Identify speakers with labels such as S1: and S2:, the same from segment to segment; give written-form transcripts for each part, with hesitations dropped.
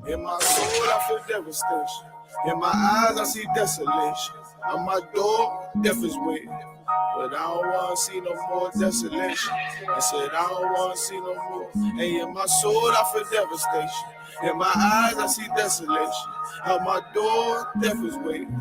S1: In my soul, I feel devastation. In my eyes, I see desolation. On my door, death is waiting. But I don't want to see no more desolation. I said I don't want to see no more. Hey, in my soul, I feel devastation. In my eyes, I see desolation. On my door, death is waiting.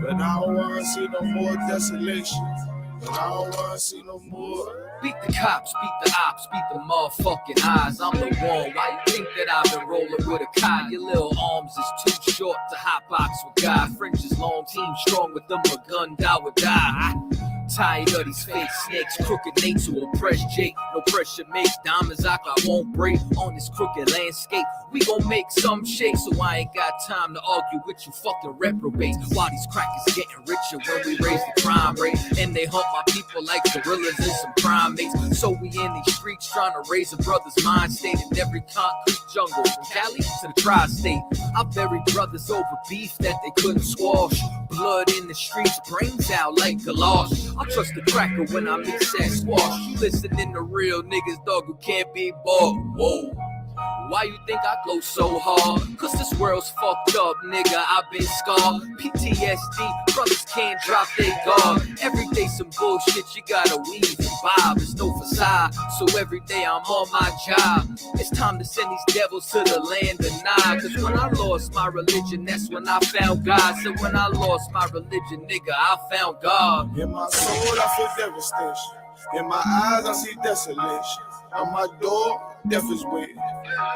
S1: But I don't want to see no more desolation. But I don't want to see no more.
S2: Beat the cops, beat the ops, beat the motherfucking eyes. I'm the one. Why you think that I've been rolling with a Kai? Your little arms is too short to hotbox with God. French is long, team strong with them, a gun, die would die. Tired of these fake snakes, crooked Nate to oppress Jake. No pressure makes diamonds I won't break on this crooked landscape. We gon' make some shake, so I ain't got time to argue with you fucking reprobates. While these crackers getting richer when we raise the crime rate, and they hunt my people like gorillas and some primates. So we in these streets trying to raise a brother's mind state in every concrete jungle, from Cali to the tri-state. I buried brothers over beef that they couldn't squash. Blood in the streets, brains out like galosh. I trust the cracker when I mix that squash. You listening to real niggas, dog, who can't be bought. Whoa. Why you think I go so hard? Cause this world's fucked up, nigga, I've been scarred. PTSD, brothers can't drop their guard. Every day some bullshit, you gotta weave and bob. It's no facade, so every day I'm on my job. It's time to send these devils to the land of Nod. Cause when I lost my religion, that's when I found God. So when I lost my religion, nigga, I found God.
S1: In my soul, I feel devastation. In my eyes, I see desolation. On my door, death is waiting.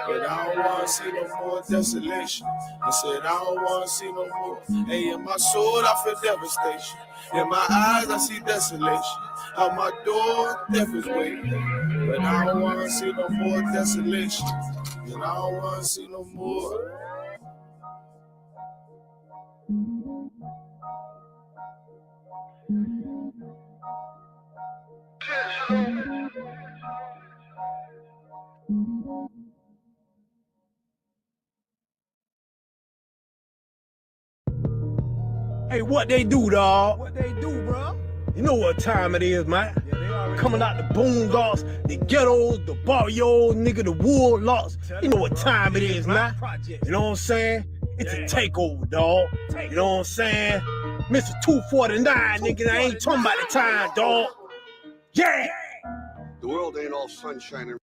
S1: But I don't want to see no more desolation. I said I don't want to see no more. Hey, in my soul, I feel devastation. In my eyes, I see desolation. On my door, death is waiting. But I don't want to see no more desolation. And I don't want to see no more.
S3: Hey, what they do, dawg? What they do, bro? You know what time it is, man. Yeah, coming out the boondocks, the ghettos, the barrios, nigga, the wood lots. You know what time it is, man. You know what I'm saying? It's a takeover, dawg. You know what I'm saying? Mr. 249, nigga, I ain't talking about the time, dawg. Yeah!
S4: The world ain't all sunshine and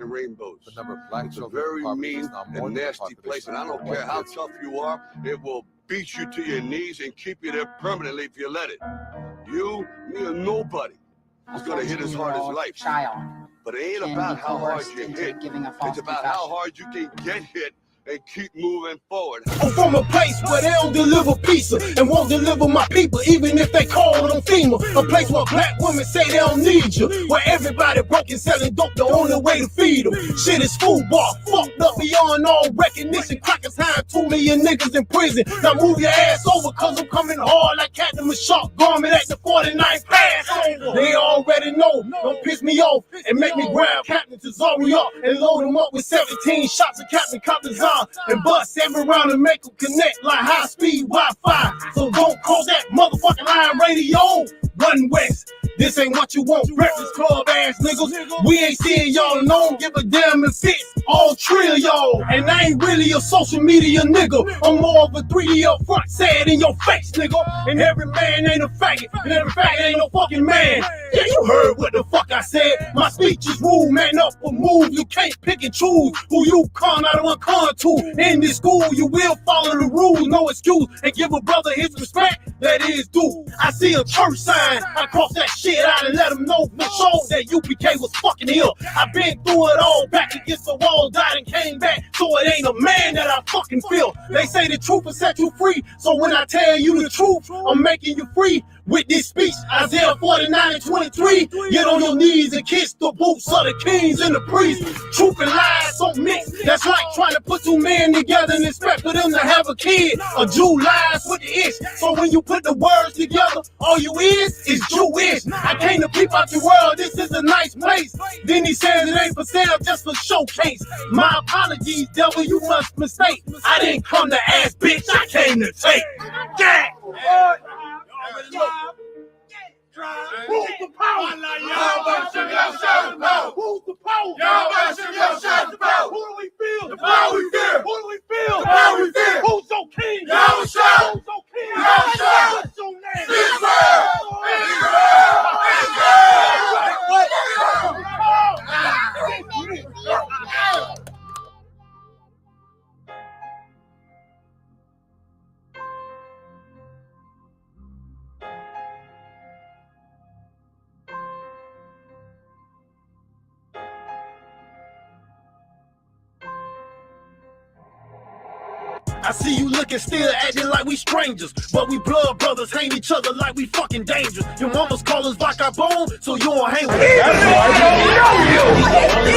S4: rainbows. The number of black children. It's a very mean and nasty place, and I don't care how tough you are, it will beat you to your knees and keep you there permanently if you let it. You, me, or nobody is going to hit as hard as life. But it ain't about how hard you hit. It's about how hard you can get hit and keep moving forward.
S3: I'm from a place where they don't deliver pizza and won't deliver my people, even if they call them FEMA. A place where black women say they don't need you, where everybody broke and selling dope, the only way to feed them. Shit is football, fucked up beyond all recognition. Crackers hide 2 million niggas in prison. Now move your ass over, cause I'm coming hard like Captain Mashak Garment at the 49th pass over. They already know, don't piss me off and make me grab Captain Tazari up and load him up with 17 shots of Captain Coppers and bust every round and make them connect like high-speed Wi-Fi. So don't call that motherfucking line radio. Run west. This ain't what you want, breakfast club ass niggas. We ain't seeing y'all and don't give a damn if it's all three of y'all. And I ain't really a social media nigga. I'm more of a 3D up front, say it in your face, nigga. And every man ain't a faggot, and every faggot ain't no fucking man. Yeah, you heard what the fuck I said. My speech is rude, man up or move. You can't pick and choose who you con out of one con to. In this school, you will follow the rules, no excuse, and give a brother his respect that is due. I see a church sign, I cross that shit out and let him know for sure that UPK was fucking here. I've been through it all, back against the wall, died and came back, so it ain't a man that I fucking feel. They say the truth will set you free, so when I tell you the truth, I'm making you free. With this speech, Isaiah 49:23, get on your knees and kiss the boots of the kings and the priests. Truth and lies so mixed, that's like trying to put two men together and expect for them to have a kid. A Jew lies with the ish, so when you put the words together, all you is Jewish. I came to peep out your world, this is a nice place. Then he says it ain't for sale, just for showcase. My apologies, devil, you must mistake. I didn't come to ask, bitch, I came to take. Yeah! Who's the power? Who's the power? Who do we feel? The power we feel. Who do we feel? The power we feel. Who's your king? Who's your king? What's your name? Israel. I see you looking still acting like we strangers, but we blood brothers, hang each other like we fucking dangerous. Your mama's call us vagabond, so you don't hang with us. That's why I don't know you.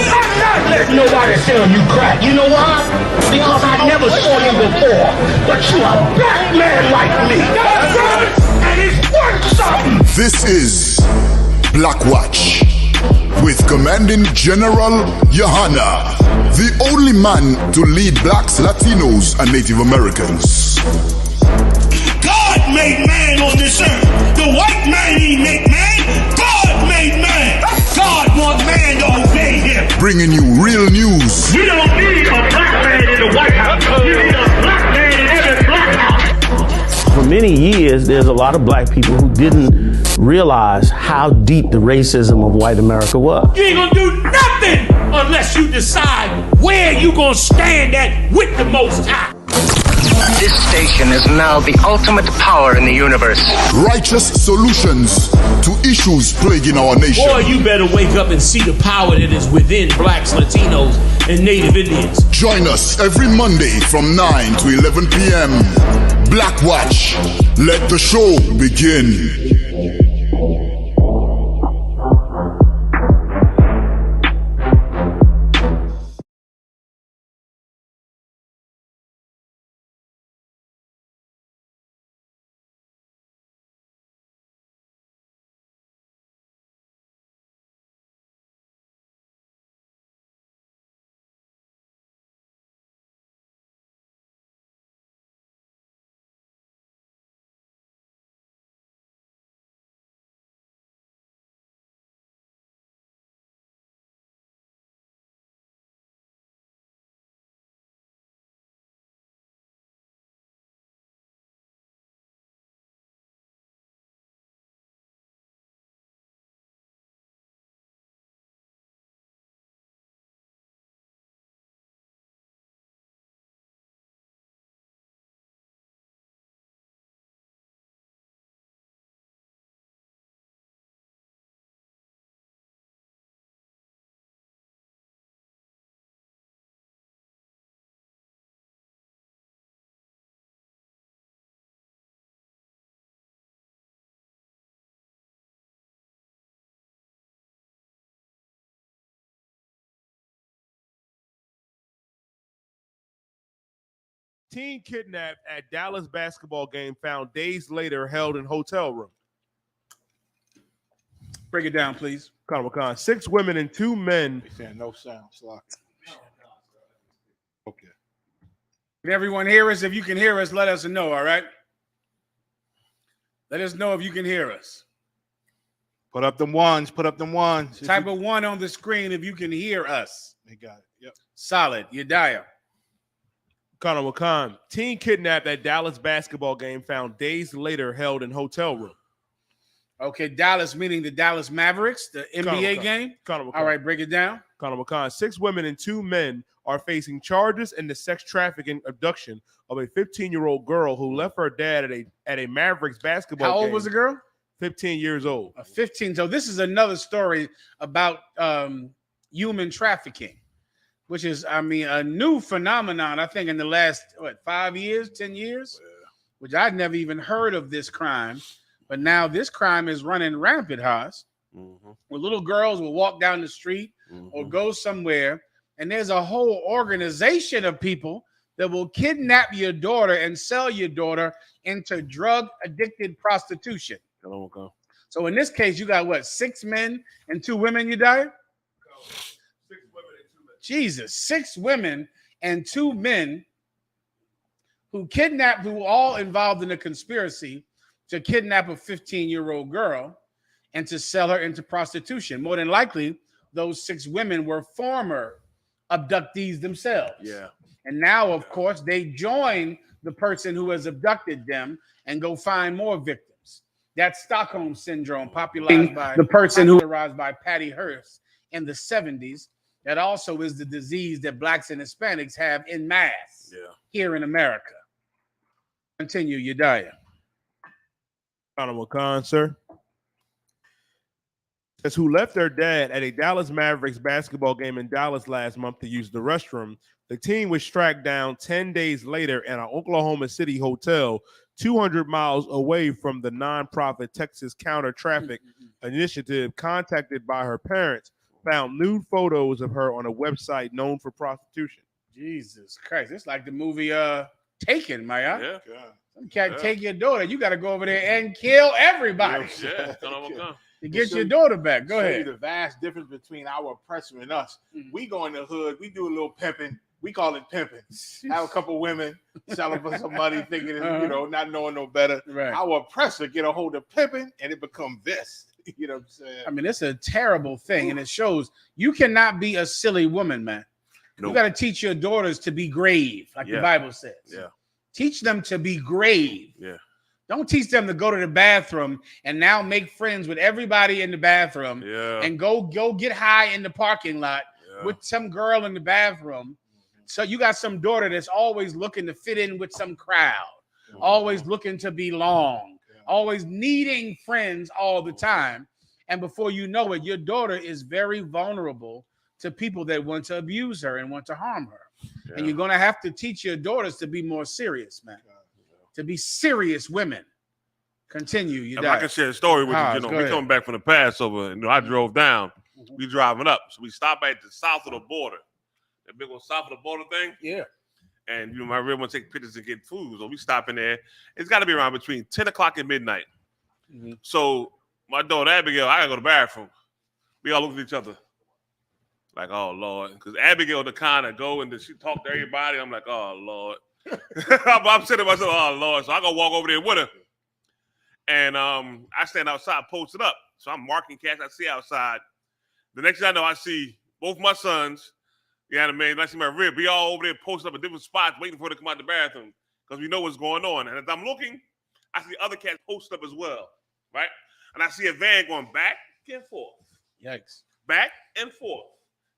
S3: I'm not letting nobody sell you crack. You know why? Because I never saw you before. But you a black man like me. That's right. And it's worth something.
S5: This is BLACKWATCH with Commanding General YAHANNA, the only man to lead blacks, Latinos, and Native Americans.
S3: God made man on this earth. The white man he made man. God made man. God wants man to obey him.
S5: Bringing you real news.
S3: We don't need a black man in the White House. We need a black man in every black house.
S6: For many years, there's a lot of black people who didn't realize how deep the racism of white America was.
S3: You ain't gonna do nothing unless you decide where you gonna stand at with the Most High.
S7: This station is now the ultimate power in the universe.
S5: Righteous solutions to issues plaguing our nation.
S3: Boy, you better wake up and see the power that is within blacks, Latinos, and Native Indians.
S5: Join us every Monday from 9 to 11 p.m. BLACKWATCH. Let the show begin.
S8: Teen kidnapped at Dallas basketball game found days later held in hotel room.
S9: Break it down, please.
S8: Khan. 6 women and 2 men.
S9: Saying no sound. Okay. Can everyone hear us? If you can hear us, let us know, all right? Let us know if you can hear us.
S10: Put up them ones.
S9: Type of 1 on the screen if you can hear us.
S10: They got it. Yep.
S9: Solid. Yediah.
S8: Khan. Teen kidnapped at Dallas basketball game found days later held in hotel room.
S9: Okay, Dallas meaning the Dallas Mavericks, the NBA game. All right, break it down.
S8: Khan. 6 women and 2 men are facing charges in the sex trafficking abduction of a 15-year-old girl who left her dad at a Mavericks basketball game.
S9: How old was the girl?
S8: 15 years old.
S9: 15. So this is another story about human trafficking, which is, a new phenomenon, I think, in the last, 5 years, 10 years, which I'd never even heard of this crime But now this crime is running rampant, Haas. Where little girls will walk down the street or go somewhere, and there's a whole organization of people that will kidnap your daughter and sell your daughter into drug-addicted prostitution. So in this case, you got what, 6 men and 2 women, you died?
S8: 6 women and 2 men.
S9: Jesus, 6 women and 2 men who all involved in a conspiracy to kidnap a 15-year-old girl and to sell her into prostitution. More than likely, those 6 women were former abductees themselves.
S8: Yeah.
S9: And now, of course, they join the person who has abducted them and go find more victims. That's Stockholm syndrome, popularized by Patty Hearst in the 70s. That also is the disease that blacks and Hispanics have in mass here in America. Continue, Yedaya.
S8: Honorable Khan, sir. Says who left their dad at a Dallas Mavericks basketball game in Dallas last month to use the restroom. The team was tracked down 10 days later in an Oklahoma City hotel 200 miles away from the nonprofit Texas Counter Traffic Initiative. Contacted by her parents, found nude photos of her on a website known for prostitution.
S9: Jesus Christ. It's like the movie Taken, Maya.
S10: Yeah.
S9: Some cat take your daughter. You got to go over there and kill everybody to get your daughter back. Go ahead.
S10: The vast difference between our oppressor and us. We go in the hood. We do a little pimping. We call it pimping. Have a couple women selling for some money, thinking, not knowing no better.
S9: Right.
S10: Our oppressor get a hold of pimping, and it becomes this. You know what I'm saying?
S9: I mean, it's a terrible thing, and it shows you cannot be a silly woman, man.
S8: Nope.
S9: You got to teach your daughters to be grave, like the Bible says.
S8: Yeah.
S9: Teach them to be grave.
S8: Yeah.
S9: Don't teach them to go to the bathroom and now make friends with everybody in the bathroom and go get high in the parking lot with some girl in the bathroom. So you got some daughter that's always looking to fit in with some crowd, always looking to belong, always needing friends all the time. And before you know it, your daughter is very vulnerable to people that want to abuse her and want to harm her. Yeah. And you're going to have to teach your daughters to be more serious, man. To be serious women. Continue.
S11: I can share a story with you. We coming back from the Passover. I drove down. We driving up. So we stop at the south of the border. That big old south of the border thing.
S9: Yeah.
S11: And, my real want to take pictures and get food. So we stop in there. It's got to be around between 10 o'clock and midnight. So my daughter, Abigail, I got to go to the bathroom. We all look at each other. Like, oh, Lord. Because Abigail, the kind of go and she talk to everybody. I'm like, oh, Lord. I'm sitting myself, oh, Lord. So I go walk over there with her. And I stand outside posted up. So I'm marking cats I see outside. The next thing I know, I see both my sons. You know what I mean? I see my rib. We all over there posted up at different spots waiting for her to come out the bathroom because we know what's going on. And as I'm looking, I see other cats posted up as well, right? And I see a van going back and forth.
S9: Yikes.
S11: Back and forth.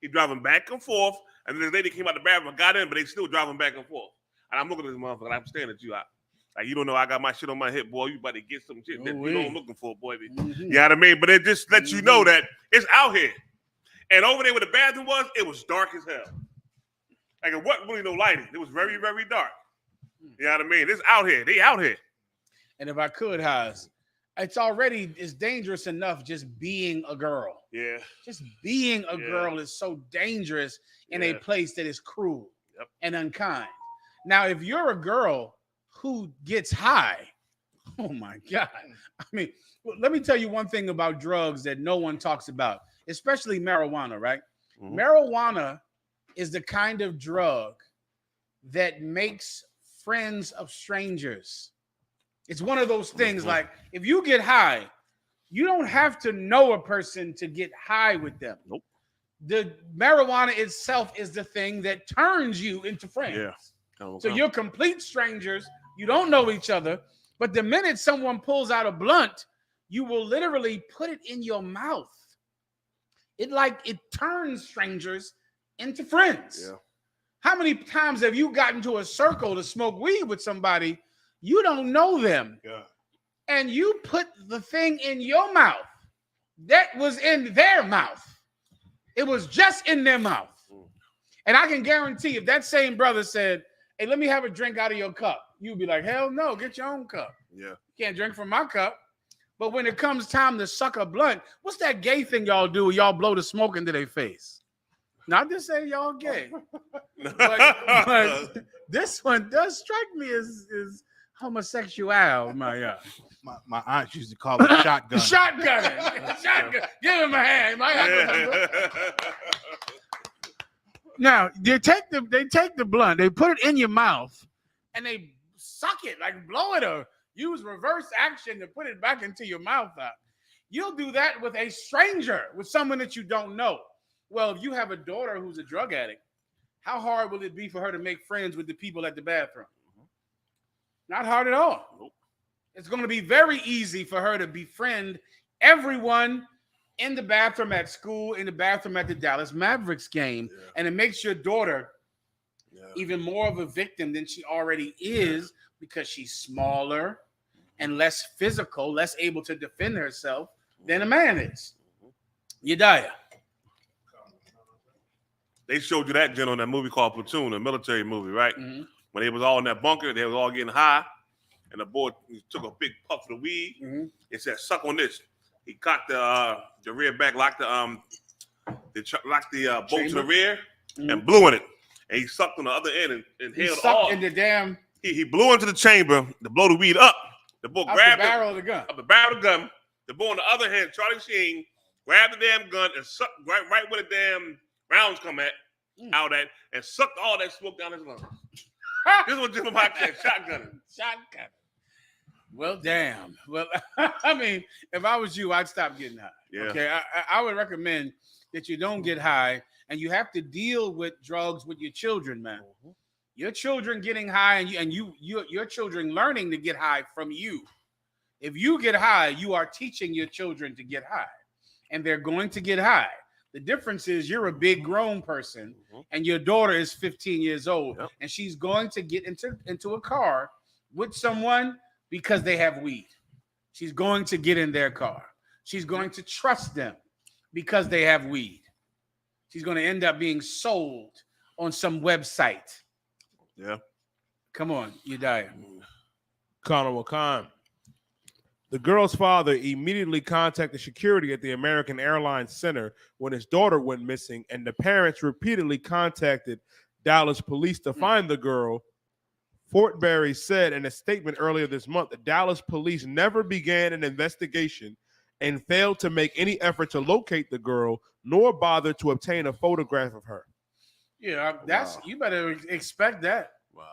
S11: He's driving back and forth. And then the lady came out the bathroom and got in, but they still driving back and forth. And I'm looking at this motherfucker. I'm staring at you. Like, you don't know I got my shit on my hip, boy. You about to get some shit that you know I'm looking for, boy. You know what I mean? But it just lets you know that it's out here. And over there where the bathroom was, it was dark as hell. Like, it wasn't really no lighting. It was very, very dark. You know what I mean? It's out here. They out here.
S9: And if I could, Haas, it's dangerous enough just being a girl.
S11: Yeah.
S9: Just being a girl is so dangerous in a place that is cruel and unkind. Now, if you're a girl who gets high, oh my God. I mean, let me tell you one thing about drugs that no one talks about, especially marijuana, right? Marijuana is the kind of drug that makes friends of strangers. It's one of those things like if you get high, you don't have to know a person to get high with them.
S11: Nope.
S9: The marijuana itself is the thing that turns you into friends.
S11: Yeah.
S9: So you're complete strangers. You don't know each other. But the minute someone pulls out a blunt, you will literally put it in your mouth. It turns strangers into friends.
S11: Yeah.
S9: How many times have you gotten to a circle to smoke weed with somebody? You don't know them.
S10: Yeah.
S9: And you put the thing in your mouth that was in their mouth. It was just in their mouth. And I can guarantee if that same brother said, hey, let me have a drink out of your cup, you'd be like, hell no, get your own cup.
S11: Yeah.
S9: You can't drink from my cup. But when it comes time to suck a blunt, what's that gay thing y'all do? Y'all blow the smoke into their face. Not to say y'all gay, but this one does strike me as homosexual, my
S10: My aunt used to call it shotgun.
S9: Shotgun. Give him a hand. Now they take the blunt, they put it in your mouth, and they suck it, like blow it or use reverse action to put it back into your mouth. You'll do that with a stranger, with someone that you don't know. Well, if you have a daughter who's a drug addict, how hard will it be for her to make friends with the people at the bathroom? Not hard at all. Nope. It's going to be very easy for her to befriend everyone in the bathroom at school, in the bathroom at the Dallas Mavericks game, and it makes your daughter even more of a victim than she already is because she's smaller and less physical, less able to defend herself than a man is. Yediah.
S11: They showed you that, Jen, on that movie called Platoon, a military movie, right? Mm-hmm. When they was all in that bunker, they was all getting high, and the boy took a big puff of the weed and said, "Suck on this." He caught the rear back, locked the bolt to the rear, and blew in it. And he sucked on the other end and inhaled all.
S9: In the damn.
S11: He blew into the chamber to blow the weed up. The boy grabbed
S9: the barrel of the gun.
S11: Up the barrel of the gun. The boy on the other hand, Charlie Sheen, grabbed the damn gun and sucked right where the damn rounds come out at, and sucked all that smoke down his lungs. This was Jim Hawkins shotgunning.
S9: Shotgun. Well, damn. Well, I mean, if I was you, I'd stop getting high. Yeah. Okay, I would recommend that you don't get high, and you have to deal with drugs with your children, man. Mm-hmm. Your children getting high, and your children learning to get high from you. If you get high, you are teaching your children to get high, and they're going to get high. The difference is you're a big grown person, and your daughter is 15 years old, and she's going to get into a car with someone because they have weed. She's going to get in their car. She's going to trust them because they have weed. She's going to end up being sold on some website.
S11: Yeah.
S9: Come on, Yediah.
S8: Connor Wakan. The girl's father immediately contacted security at the American Airlines Center when his daughter went missing, and the parents repeatedly contacted Dallas police to find the girl. Fort Berry said in a statement earlier this month that Dallas police never began an investigation and failed to make any effort to locate the girl, nor bother to obtain a photograph of her.
S9: Yeah, you better expect that. Wow.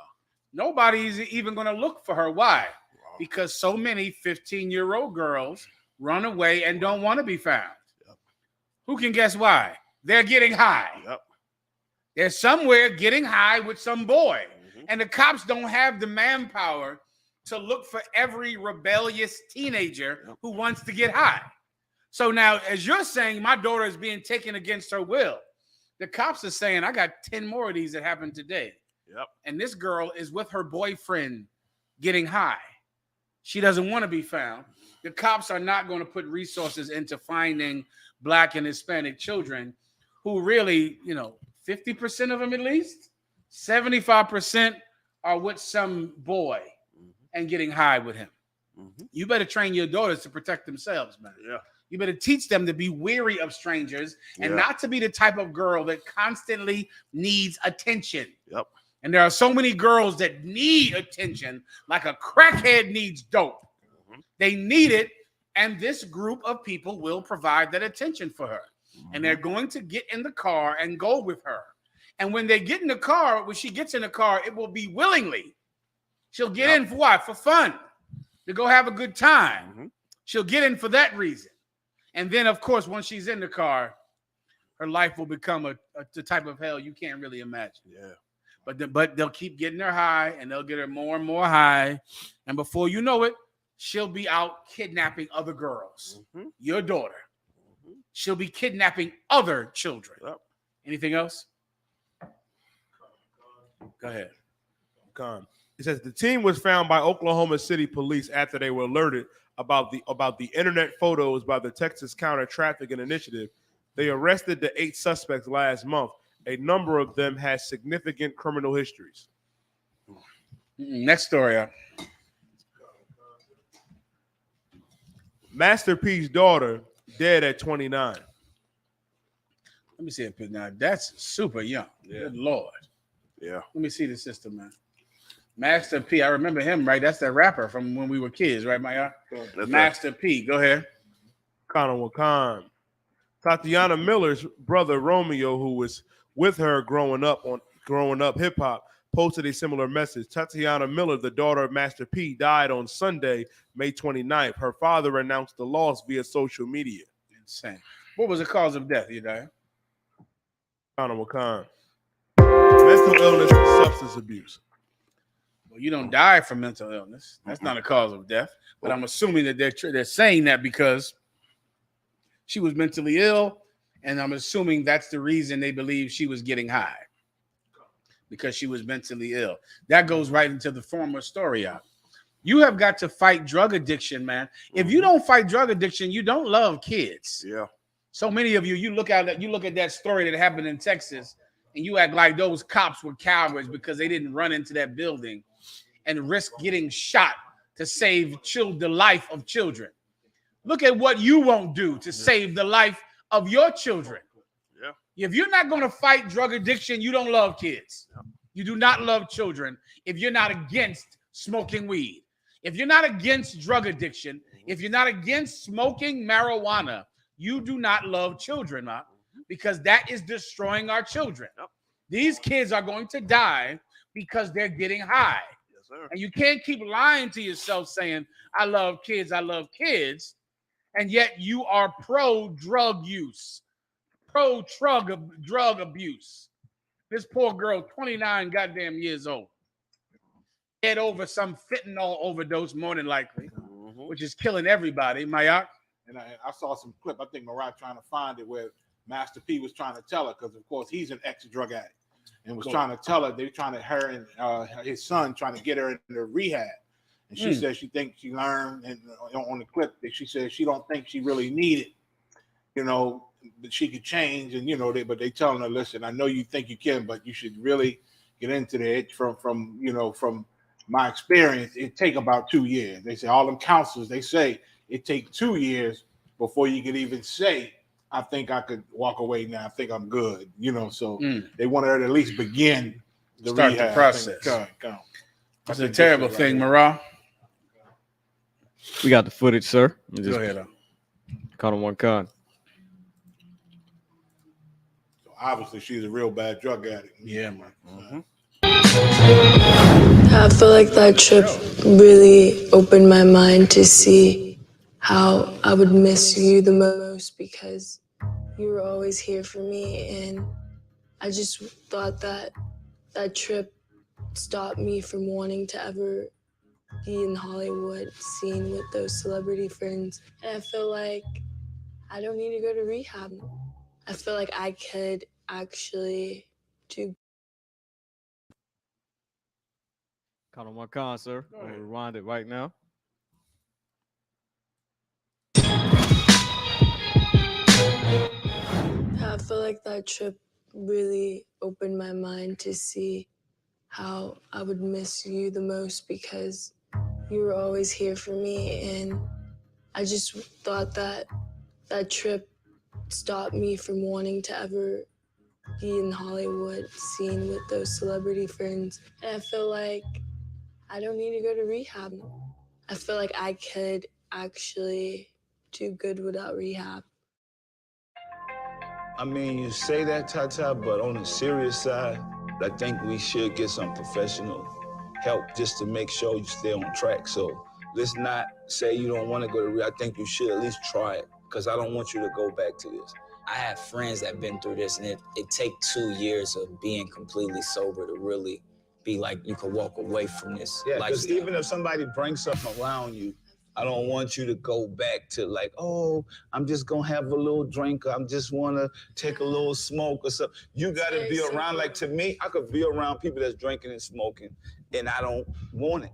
S9: Nobody's even going to look for her. Why? Wow. Because so many 15-year-old girls run away and don't want to be found. Yep. Who can guess why? They're getting high. Yep. They're somewhere getting high with some boy. And the cops don't have the manpower to look for every rebellious teenager who wants to get high. So now, as you're saying, my daughter is being taken against her will. The cops are saying, I got 10 more of these that happened today. Yep. And this girl is with her boyfriend getting high. She doesn't want to be found. The cops are not going to put resources into finding Black and Hispanic children who really, 50% of them at least, 75% are with some boy and getting high with him. Mm-hmm. You better train your daughters to protect themselves, man. Yeah. You better teach them to be wary of strangers and not to be the type of girl that constantly needs attention. Yep. And there are so many girls that need attention like a crackhead needs dope. Mm-hmm. They need it, and this group of people will provide that attention for her. Mm-hmm. And they're going to get in the car and go with her. And when they get in the car, when she gets in the car, it will be willingly. She'll get in for what? For fun. To go have a good time. Mm-hmm. She'll get in for that reason. And then, of course, once she's in the car, her life will become the type of hell you can't really imagine. Yeah. But they'll keep getting her high, and they'll get her more and more high. And before you know it, she'll be out kidnapping other girls. Mm-hmm. Your daughter. Mm-hmm. She'll be kidnapping other children. Yep. Anything else? Go ahead.
S8: It says the team was found by Oklahoma City police after they were alerted about the internet photos by the Texas Counter Trafficking Initiative. They arrested the 8 suspects last month. A number of them had significant criminal histories.
S9: Next story.
S8: Master P's daughter dead at 29.
S9: Let me see it now. That's super young. Yeah. Good Lord.
S11: Yeah.
S9: Let me see the system, man. Master P. I remember him, right? That's that rapper from when we were kids, right, Maya? Master P. Go ahead.
S8: Khan Wakan. Tatiana Miller's brother Romeo, who was with her growing up hip hop, posted a similar message. Tatiana Miller, the daughter of Master P, died on Sunday, May 29th. Her father announced the loss via social media.
S9: Insane. What was the cause of death, you know?
S8: Khan Wakan. Mental illness and substance abuse.
S9: Well, you don't die from mental illness. That's not a cause of death. But I'm assuming that they're saying that because she was mentally ill, and I'm assuming that's the reason they believe she was getting high, because she was mentally ill. That goes right into the former story out. You have got to fight drug addiction, man. If you don't fight drug addiction, you don't love kids.
S11: Yeah.
S9: So many of you look at that story that happened in Texas, and you act like those cops were cowards because they didn't run into that building and risk getting shot to save the life of children. Look at what you won't do to save the life of your children. Yeah. If you're not going to fight drug addiction, you don't love kids. Yeah. You do not love children if you're not against smoking weed. If you're not against drug addiction, if you're not against smoking marijuana, you do not love children, because that is destroying our children. Yep. These kids are going to die because they're getting high. Yes, sir. And you can't keep lying to yourself saying, I love kids, and yet you are pro-drug use, pro-drug abuse. This poor girl, 29 goddamn years old, head over some fentanyl overdose, more than likely, which is killing everybody. Mayak?
S10: And I saw some clip, I think Mariah trying to find it, where Master P was trying to tell her, because of course he's an ex-drug addict, and was trying to tell her, her and his son trying to get her into rehab. And she said she thinks she learned, and on the clip that she said she don't think she really needed, that she could change, and but they telling her, listen, I know you think you can, but you should really get into that. From my experience, it take about 2 years. They say all them counselors, they say it takes 2 years before you can even say, I think I could walk away now. I think I'm good. So they want her to at least begin
S9: start the process. That's a terrible thing, Marah.
S12: We got the footage, sir.
S9: Go ahead.
S12: Caught him one con.
S10: So obviously, she's a real bad drug addict.
S9: Yeah, man.
S13: I feel like that trip really opened my mind to see how I would miss you the most, because you were always here for me, and I just thought that that trip stopped me from wanting to ever be in Hollywood, scene with those celebrity friends. And I feel like I don't need to go to rehab. I feel like I could actually do.
S12: Caught him one con, sir. We'll rewind it right now.
S13: I feel like that trip really opened my mind to see how I would miss you the most, because you were always here for me, and I just thought that that trip stopped me from wanting to ever be in Hollywood, scene with those celebrity friends. And I feel like I don't need to go to rehab. I feel like I could actually do good without rehab.
S14: I mean, you say that, Tata, but on the serious side, I think we should get some professional help just to make sure you stay on track. So let's not say you don't want to go to rehab. I think you should at least try it, because I don't want you to go back to this.
S15: I have friends that have been through this, and it takes 2 years of being completely sober to really be like you can walk away from this.
S14: Yeah, because even if somebody brings something around you, I don't want you to go back to like, oh, I'm just gonna have a little drink, or I'm just wanna take a little smoke or something. You gotta be around, like to me, I could be around people that's drinking and smoking, and I don't want it.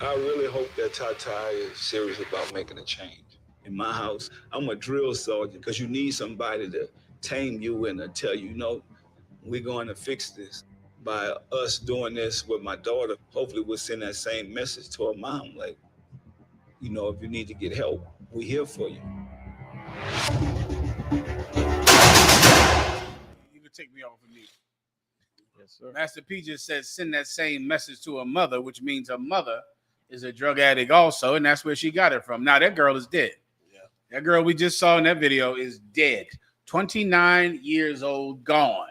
S14: I really hope that Tata is serious about making a change. In my house, I'm a drill sergeant, because you need somebody to tame you and to tell you, no, we're going to fix this. By us doing this with my daughter, hopefully we'll send that same message to her mom. Like, you know, if you need to get help, we're here for you.
S9: You can take me off of me.
S12: Yes, sir.
S9: Master P just said send that same message to her mother, which means her mother is a drug addict also, and that's where she got it from. Now that girl is dead. Yeah. That girl we just saw in that video is dead. 29 years old, gone.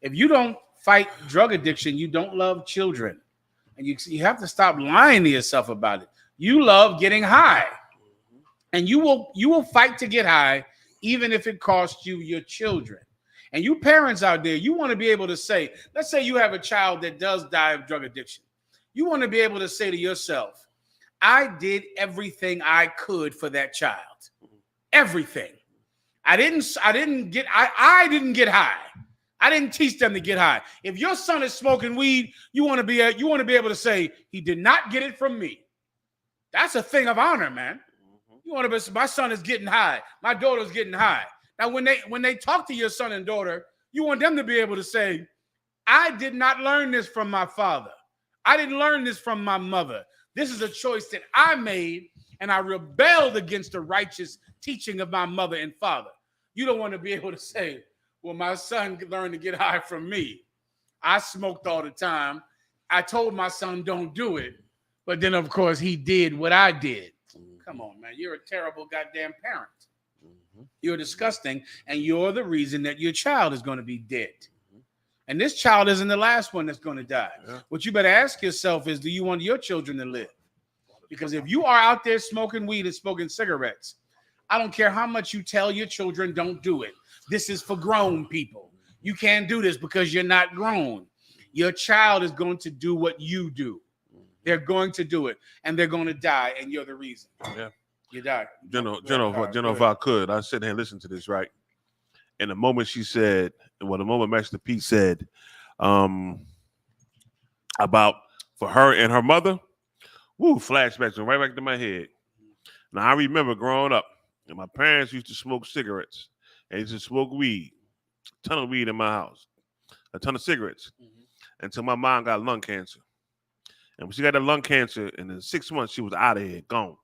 S9: If you don't fight drug addiction, you don't love children. And you have to stop lying to yourself about it. You love getting high. And you will fight to get high, even if it costs you your children. And you parents out there, you want to be able to say, let's say you have a child that does die of drug addiction. You want to be able to say to yourself, I did everything I could for that child. Everything. I didn't get high. I didn't teach them to get high. If your son is smoking weed, you want to be able to say, he did not get it from me. That's a thing of honor, man. You want to be, my son is getting high. My daughter's getting high. Now, when they talk to your son and daughter, you want them to be able to say, I did not learn this from my father. I didn't learn this from my mother. This is a choice that I made, and I rebelled against the righteous teaching of my mother and father. You don't want to be able to say, well, my son learned to get high from me. I smoked all the time. I told my son don't do it. But then, of course, he did what I did. Come on, man. You're a terrible goddamn parent. You're disgusting, and you're the reason that your child is going to be dead. And this child isn't the last one that's going to die. Yeah. What you better ask yourself is, do you want your children to live? Because if you are out there smoking weed and smoking cigarettes, I don't care how much you tell your children don't do it. This is for grown people. You can't do this because you're not grown. Your child is going to do what you do. They're going to do it, and they're going to die, and you're the reason. Yeah. You die.
S11: General, if I could, I sit here and listen to this, right? And the moment she said, the moment Master P said about for her and her mother, flashbacks went right back to my head. Now, I remember growing up, and my parents used to smoke cigarettes. They used to smoke weed, a ton of weed in my house, a ton of cigarettes, until my mom got lung cancer. And when she got that lung cancer, and in 6 months, she was out of here, gone.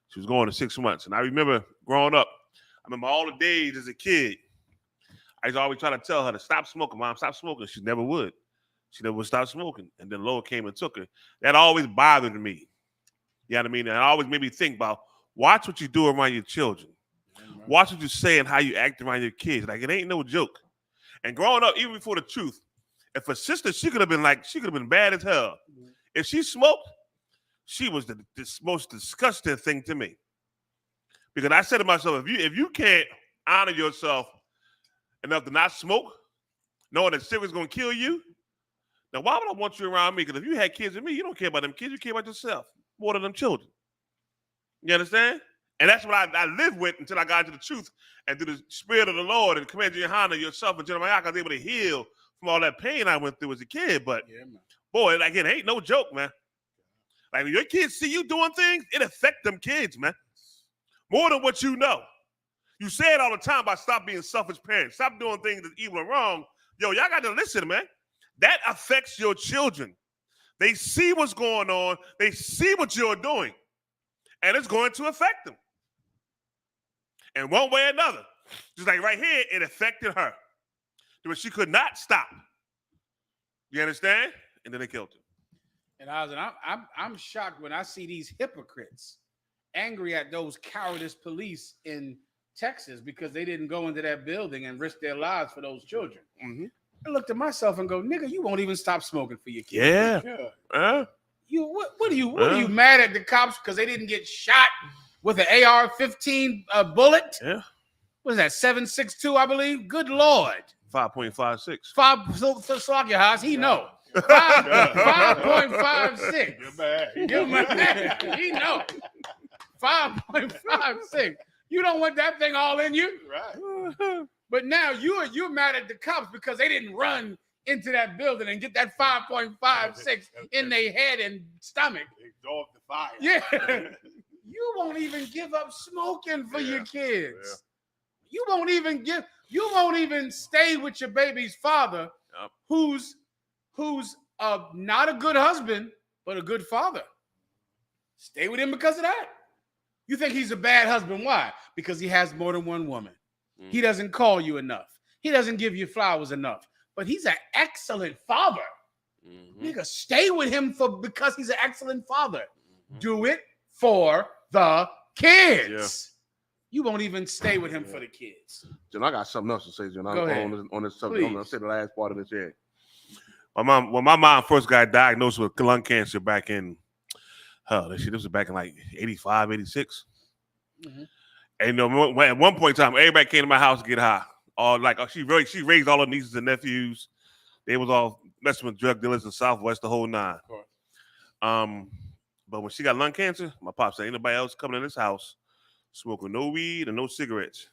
S11: She was going to 6 months. And I remember growing up, I remember all the days as a kid, I used to always try to tell her to stop smoking, Mom, stop smoking. She never would. She never would stop smoking. And then Lord came and took her. That always bothered me. You know what I mean? And it always made me think about, watch what you do around your children. Watch what you say and how you act around your kids. Like, it ain't no joke. And growing up, even before the truth, if a sister, she could have been bad as hell. If she smoked, she was the most disgusting thing to me. Because I said to myself, if you can't honor yourself enough to not smoke, knowing that cigarette's going to kill you, now why would I want you around me? Because if you had kids with me, you don't care about them kids. You care about yourself more than them children. You understand? And that's what I lived with until I got into the truth and through the spirit of the Lord and Commander YAHANNA, yourself, and GEN.YAHANNA, I was able to heal from all that pain I went through as a kid. But, boy, like, it ain't no joke, man. Like, when your kids see you doing things, it affects them kids, man. More than what you know. You say it all the time about stop being selfish parents. Stop doing things that's evil and wrong. Yo, y'all got to listen, man. That affects your children. They see what's going on. They see what you're doing. And it's going to affect them. And one way or another. Just like right here, it affected her. But she could not stop. You understand? And then they killed her.
S9: And I'm shocked when I see these hypocrites angry at those cowardice police in Texas because they didn't go into that building and risk their lives for those children. I looked at myself and go, nigga, you won't even stop smoking for your kids.
S11: Yeah.
S9: What are you mad at the cops because they didn't get shot with an AR-15 bullet?
S11: Yeah.
S9: What is that, 7.62, I believe? Good Lord.
S11: 5.56.
S9: So your house, he know. 5.56. You're mad. He know. 5.56. You don't want that thing all in you. Right. But now you're mad at the cops because they didn't run into that building and get that 5.56 in their head and stomach.
S10: They absorb the fire.
S9: Yeah. You won't even give up smoking for your kids. Yeah. You won't even stay with your baby's father, who's not a good husband, but a good father. Stay with him because of that. You think he's a bad husband? Why? Because he has more than one woman. He doesn't call you enough. He doesn't give you flowers enough. But he's an excellent father. Nigga, stay with him because he's an excellent father. Do it for the kids. You won't even stay with him for the kids.
S11: Jen, I got something else to say, Jen.
S9: Go ahead.
S11: On this subject. I'm going to say the last part of this here. When my mom first got diagnosed with lung cancer back in, this was back in like 85, 86. And at one point in time, everybody came to my house to get high. She raised all her nieces and nephews. They was all messing with drug dealers in Southwest, the whole nine. But when she got lung cancer, my pop said, ain't nobody else coming in this house smoking no weed and no cigarettes.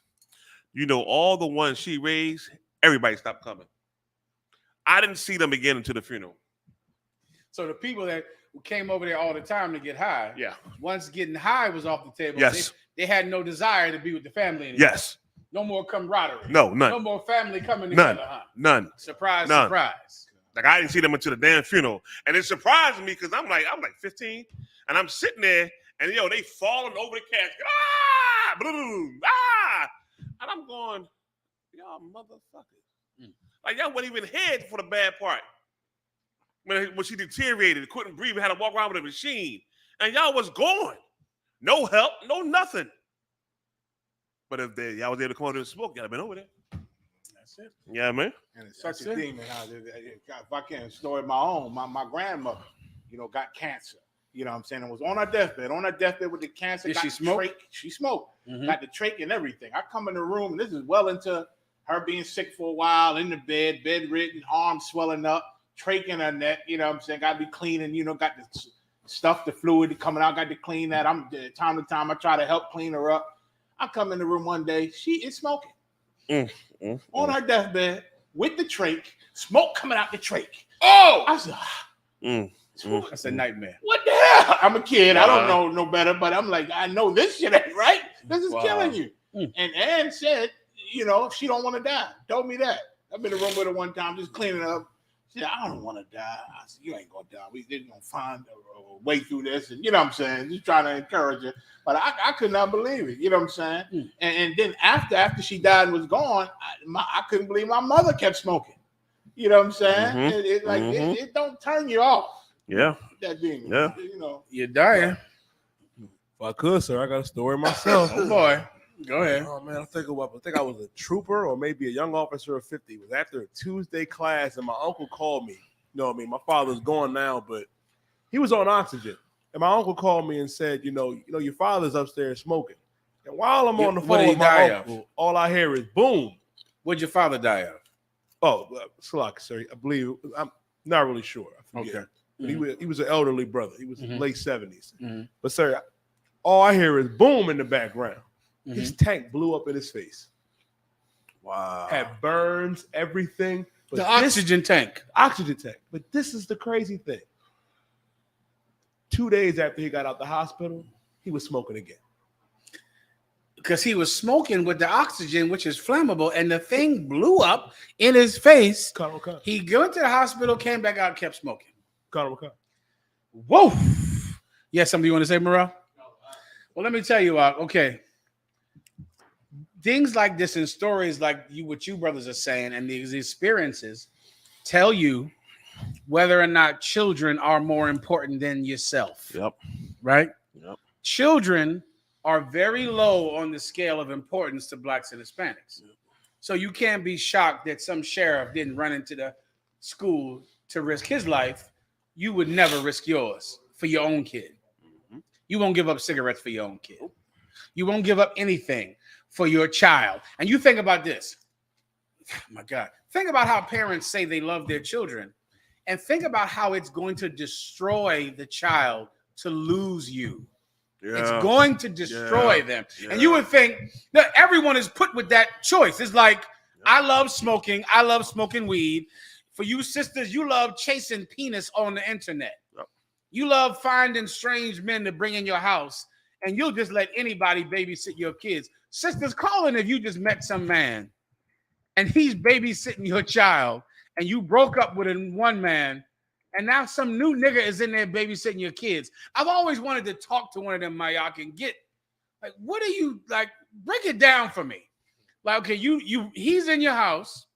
S11: You know, all the ones she raised, everybody stopped coming. I didn't see them again until the funeral.
S9: So the people that came over there all the time to get high, once getting high was off the table, they had no desire to be with the family anymore.
S11: Yes.
S9: No more camaraderie.
S11: No, none.
S9: No more family coming together, huh?
S11: None.
S9: Surprise,
S11: None.
S9: surprise.
S11: Like I didn't see them until the damn funeral. And it surprised me because I'm like 15 and I'm sitting there and they falling over the casket. Ah! Boom! Ah! And I'm going, y'all motherfuckers. Like y'all wasn't even here for the bad part. When she deteriorated, couldn't breathe, had to walk around with a machine. And y'all was gone. No help, no nothing. But if y'all was able to come over and smoke, y'all been over there.
S10: That's it.
S11: Yeah, man.
S10: And it's such a demon. If I can story my own, my grandmother, got cancer. You know what I'm saying? It was on her deathbed with the cancer.
S9: Did she smoke?
S10: She smoked. Got the trach and everything. I come in the room, and this is well into her being sick for a while, in the bed, bedridden, arms swelling up, trach in her neck. You know what I'm saying? Got to be cleaning, got the stuff, the fluid coming out, got to clean that. Time to time, I try to help clean her up. I come in the room one day, she is smoking. On her deathbed with the trach, smoke coming out the trach. Oh! I said,
S9: that's a nightmare.
S10: What the hell? I'm a kid. I don't know no better, but I'm like, I know this shit ain't right. This is killing you. And Ann said, she don't want to die. Told me that. I've been in the room with her one time, just cleaning up. She said, I don't want to die. I said, you ain't going to die. We're going to find a way through this. And you know what I'm saying? Just trying to encourage her. But I could not believe it. You know what I'm saying? And then after she died and was gone, I couldn't believe my mother kept smoking. You know what I'm saying? It don't turn you off.
S8: Yeah.
S10: That demon.
S8: Yeah.
S9: You're dying.
S8: If I could, sir, I got a story myself.
S9: Oh boy. Go ahead.
S8: Oh man, I think I was a trooper or maybe a young officer of 50. It was after a Tuesday class, and my uncle called me. You know what I mean? My father's gone now, but he was on oxygen. And my uncle called me and said, your father's upstairs smoking. And while I'm on the phone with my uncle, all I hear is boom.
S9: What'd your father die of?
S8: Oh, sir. I believe I'm not really sure. I forget.
S9: Okay.
S8: But he was an elderly brother. He was in late 70s. But sir, all I hear is boom in the background. His tank blew up in his face.
S11: Wow.
S8: Had burns, everything. But
S9: the oxygen tank.
S8: Oxygen tank. But this is the crazy thing. 2 days after he got out the hospital, he was smoking again.
S9: Because he was smoking with the oxygen, which is flammable, and the thing blew up in his face. He went to the hospital, came back out, kept smoking. Whoa. Yeah, something you want to say, Morel? Well, let me tell you, okay. Things like this and stories like what you brothers are saying and these experiences tell you whether or not children are more important than yourself.
S11: Yep.
S9: Right?
S11: Yep.
S9: Children are very low on the scale of importance to blacks and Hispanics. Yep. So you can't be shocked that some sheriff didn't run into the school to risk his life. You would never risk yours for your own kid. You won't give up cigarettes for your own kid. You won't give up anything for your child. And you think about this. Oh my God. Think about how parents say they love their children. And think about how it's going to destroy the child to lose you. Yeah. It's going to destroy them. Yeah. And you would think that everyone is put with that choice. It's like, I love smoking. I love smoking weed. For you sisters, you love chasing penis on the internet. Yep. You love finding strange men to bring in your house. And you'll just let anybody babysit your kids. Sisters, call in if you just met some man and he's babysitting your child and you broke up with one man And now some new nigga is in there babysitting your kids. I've always wanted to talk to one of them, Mayak, and get like, what are you like? Break it down for me. Like, okay, he's in your house.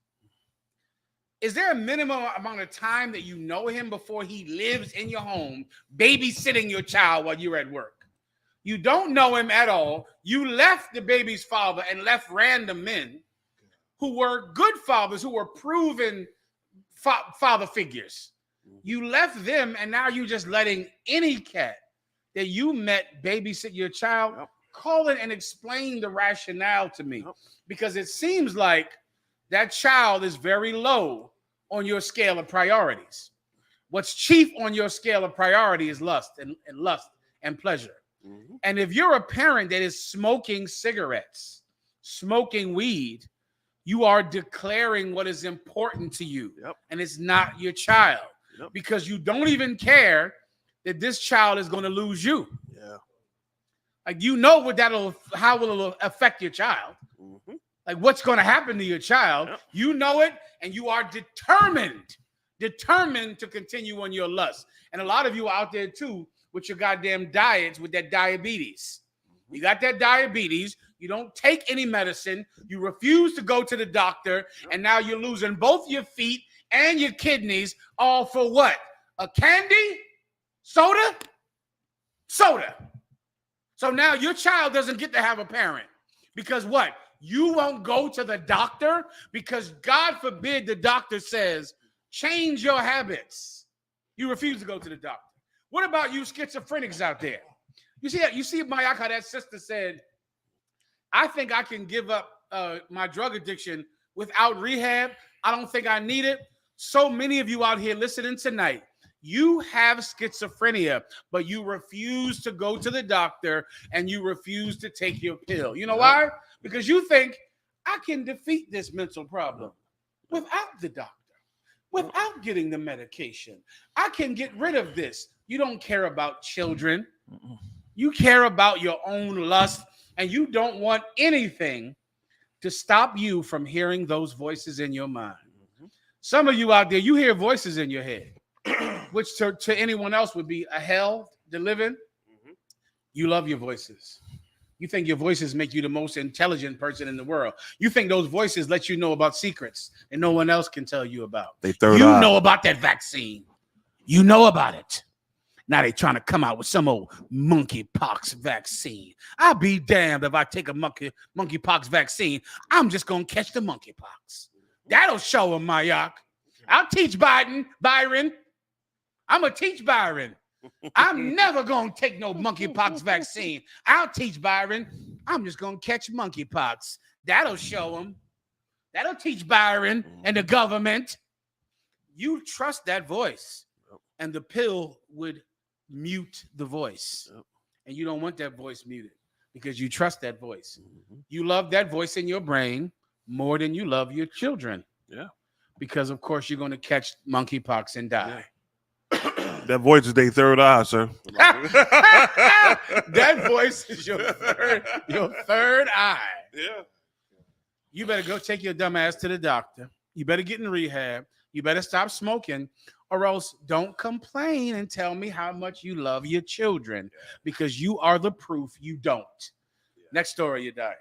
S9: Is there a minimum amount of time that you know him before he lives in your home, babysitting your child while you're at work? You don't know him at all. You left the baby's father and left random men who were good fathers, who were proven father figures. You left them, and now you're just letting any cat that you met babysit your child. Call it and explain the rationale to me, because it seems like that child is very low on your scale of priorities. What's chief on your scale of priority is lust and pleasure. And if you're a parent that is smoking cigarettes, smoking weed, you are declaring what is important to you, and it's not your child, because you don't even care that this child is going to lose you. Like, you know what how will it affect your child? Like, what's going to happen to your child? You know it, and you are determined to continue on your lust. And a lot of you out there too with your goddamn diets, with that diabetes. You got that diabetes. You don't take any medicine. You refuse to go to the doctor, and now you're losing both your feet and your kidneys, all for what? A candy? Soda? So now your child doesn't get to have a parent, because what? You won't go to the doctor because, God forbid, the doctor says, change your habits. You refuse to go to the doctor. What about you schizophrenics out there? You see, Mayak, how that sister said, I think I can give up my drug addiction without rehab. I don't think I need it. So many of you out here listening tonight, you have schizophrenia, but you refuse to go to the doctor and you refuse to take your pill. You know why? Because you think, I can defeat this mental problem without the doctor, without getting the medication. I can get rid of this. You don't care about children. You care about your own lust, and you don't want anything to stop you from hearing those voices in your mind. Some of you out there, you hear voices in your head, which to anyone else would be a hell to live in. You love your voices. You think your voices make you the most intelligent person in the world. You think those voices let you know about secrets and no one else can tell you about.
S11: They third eye.
S9: know about that vaccine. You know about it. Now they trying to come out with some old monkeypox vaccine. I'll be damned if I take a monkeypox vaccine. I'm just going to catch the monkeypox. That'll show him, Mayak. I'll teach Byron. I'm going to teach Byron. I'm never going to take no monkeypox vaccine. I'll teach Byron. I'm just going to catch monkeypox. That'll show him. That'll teach Byron and the government. You trust that voice, and the pill would mute the voice. And you don't want that voice muted because you trust that voice. You love that voice in your brain more than you love your children. Because, of course, you're going to catch monkeypox and die.
S11: That voice is their third eye, sir.
S9: That voice is your third eye. You better go take your dumb ass to the doctor. You better get in rehab. You better stop smoking, or else don't complain and tell me how much you love your children, because you are the proof you don't. Next story, you die.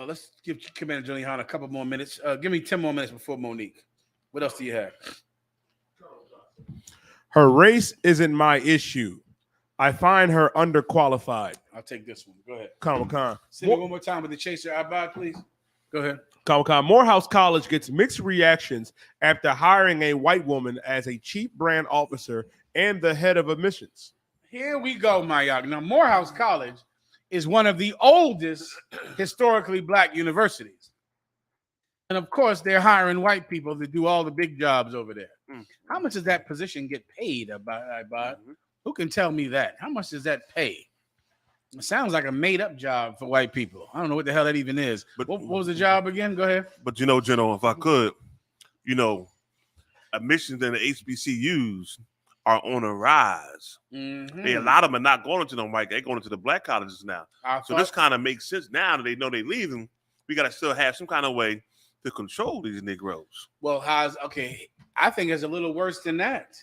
S9: Let's give Commander Gen.YAHANNA a couple more minutes. Give me 10 more minutes before Monique. What else do you have?
S8: Her race isn't my issue. I find her underqualified.
S9: I'll take this one. Go ahead.
S8: Khan.
S9: Say it one more time with the chaser. I please. Go ahead.
S8: Khan. Morehouse College gets mixed reactions after hiring a white woman as a chief brand officer and the head of admissions.
S9: Here we go, Mayak. Now, Morehouse College is one of the oldest historically black universities. And of course, they're hiring white people to do all the big jobs over there. How much does that position get paid? Who can tell me that? How much does that pay? It sounds like a made-up job for white people. I don't know what the hell that even is. But what was the job again? Go ahead.
S11: But General, if I could, admissions in the HBCUs are on a rise. A lot of them are not going to them white. They're going to the black colleges now. So this kind of makes sense now that they know they're leaving. We got to still have some kind of way to control these Negroes.
S9: Well, I think it's a little worse than that.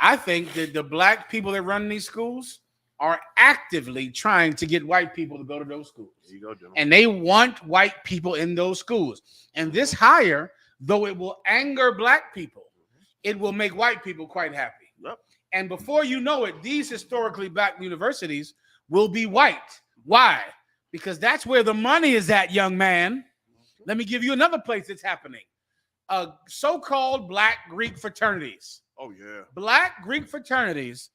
S9: I think that the black people that run these schools are actively trying to get white people to go to those schools.
S11: There you go, Jim.
S9: And they want white people in those schools. And this hire, though it will anger black people, it will make white people quite happy.
S11: Yep.
S9: And before you know it, these historically black universities will be white. Why? Because that's where the money is at, young man. Let me give you another place that's happening. So-called black Greek fraternities.
S11: Oh, yeah.
S9: Black Greek fraternities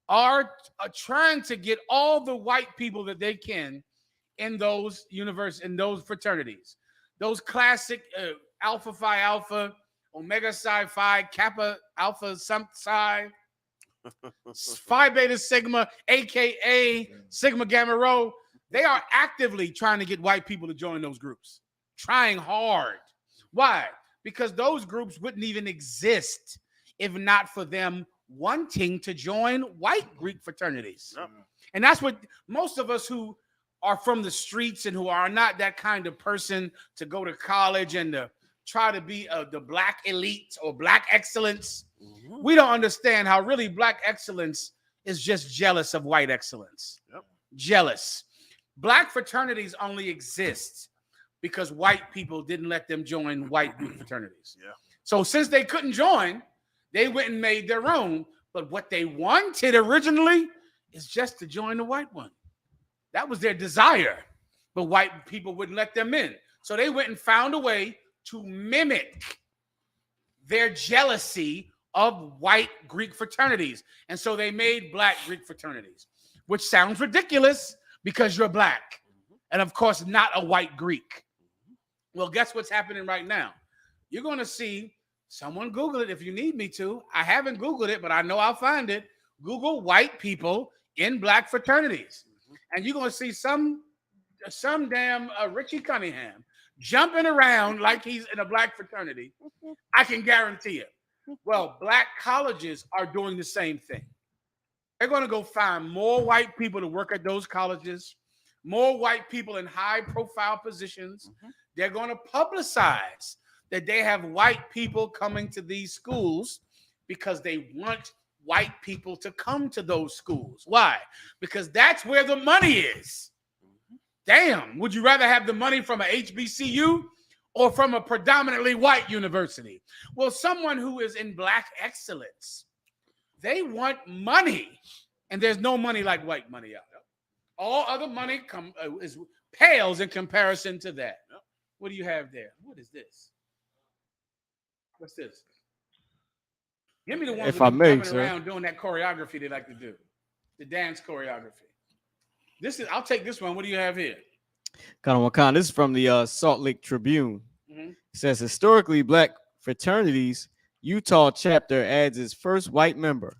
S9: are trying to get all the white people that they can in those fraternities. Those classic Alpha Phi Alpha, Omega Psi Phi, Kappa Alpha Psi, Phi Beta Sigma, aka Sigma Gamma Rho. They are actively trying to get white people to join those groups. Trying hard. Why? Because those groups wouldn't even exist if not for them wanting to join white Greek fraternities.
S11: Yep.
S9: And that's what most of us who are from the streets and who are not that kind of person to go to college and to try to be the black elite or black excellence, we don't understand how really black excellence is just jealous of white excellence.
S11: Yep.
S9: Jealous. Black fraternities only exist because white people didn't let them join white Greek fraternities.
S11: Yeah.
S9: So since they couldn't join, they went and made their own. But what they wanted originally is just to join the white one. That was their desire. But white people wouldn't let them in. So they went and found a way to mimic their jealousy of white Greek fraternities. And so they made black Greek fraternities, which sounds ridiculous because you're black. And of course, not a white Greek. Well, guess what's happening right now? You're going to see, someone Google it if you need me to. I haven't Googled it, but I know I'll find it. Google white people in black fraternities. And you're going to see some damn Richie Cunningham jumping around like he's in a black fraternity. I can guarantee it. Well, black colleges are doing the same thing. They're going to go find more white people to work at those colleges, more white people in high-profile positions. They're going to publicize that they have white people coming to these schools because they want white people to come to those schools. Why? Because that's where the money is. Damn, would you rather have the money from a HBCU or from a predominantly white university? Well, someone who is in black excellence, they want money, and there's no money like white money out there. All other money pales in comparison to that. What do you have there? What is this? What's this? Give me the ones that are jumping around doing that choreography they like to do, the dance choreography. I'll take this one. What do you have here?
S12: This is from the Salt Lake Tribune. It says historically black fraternities, Utah chapter adds its first white member.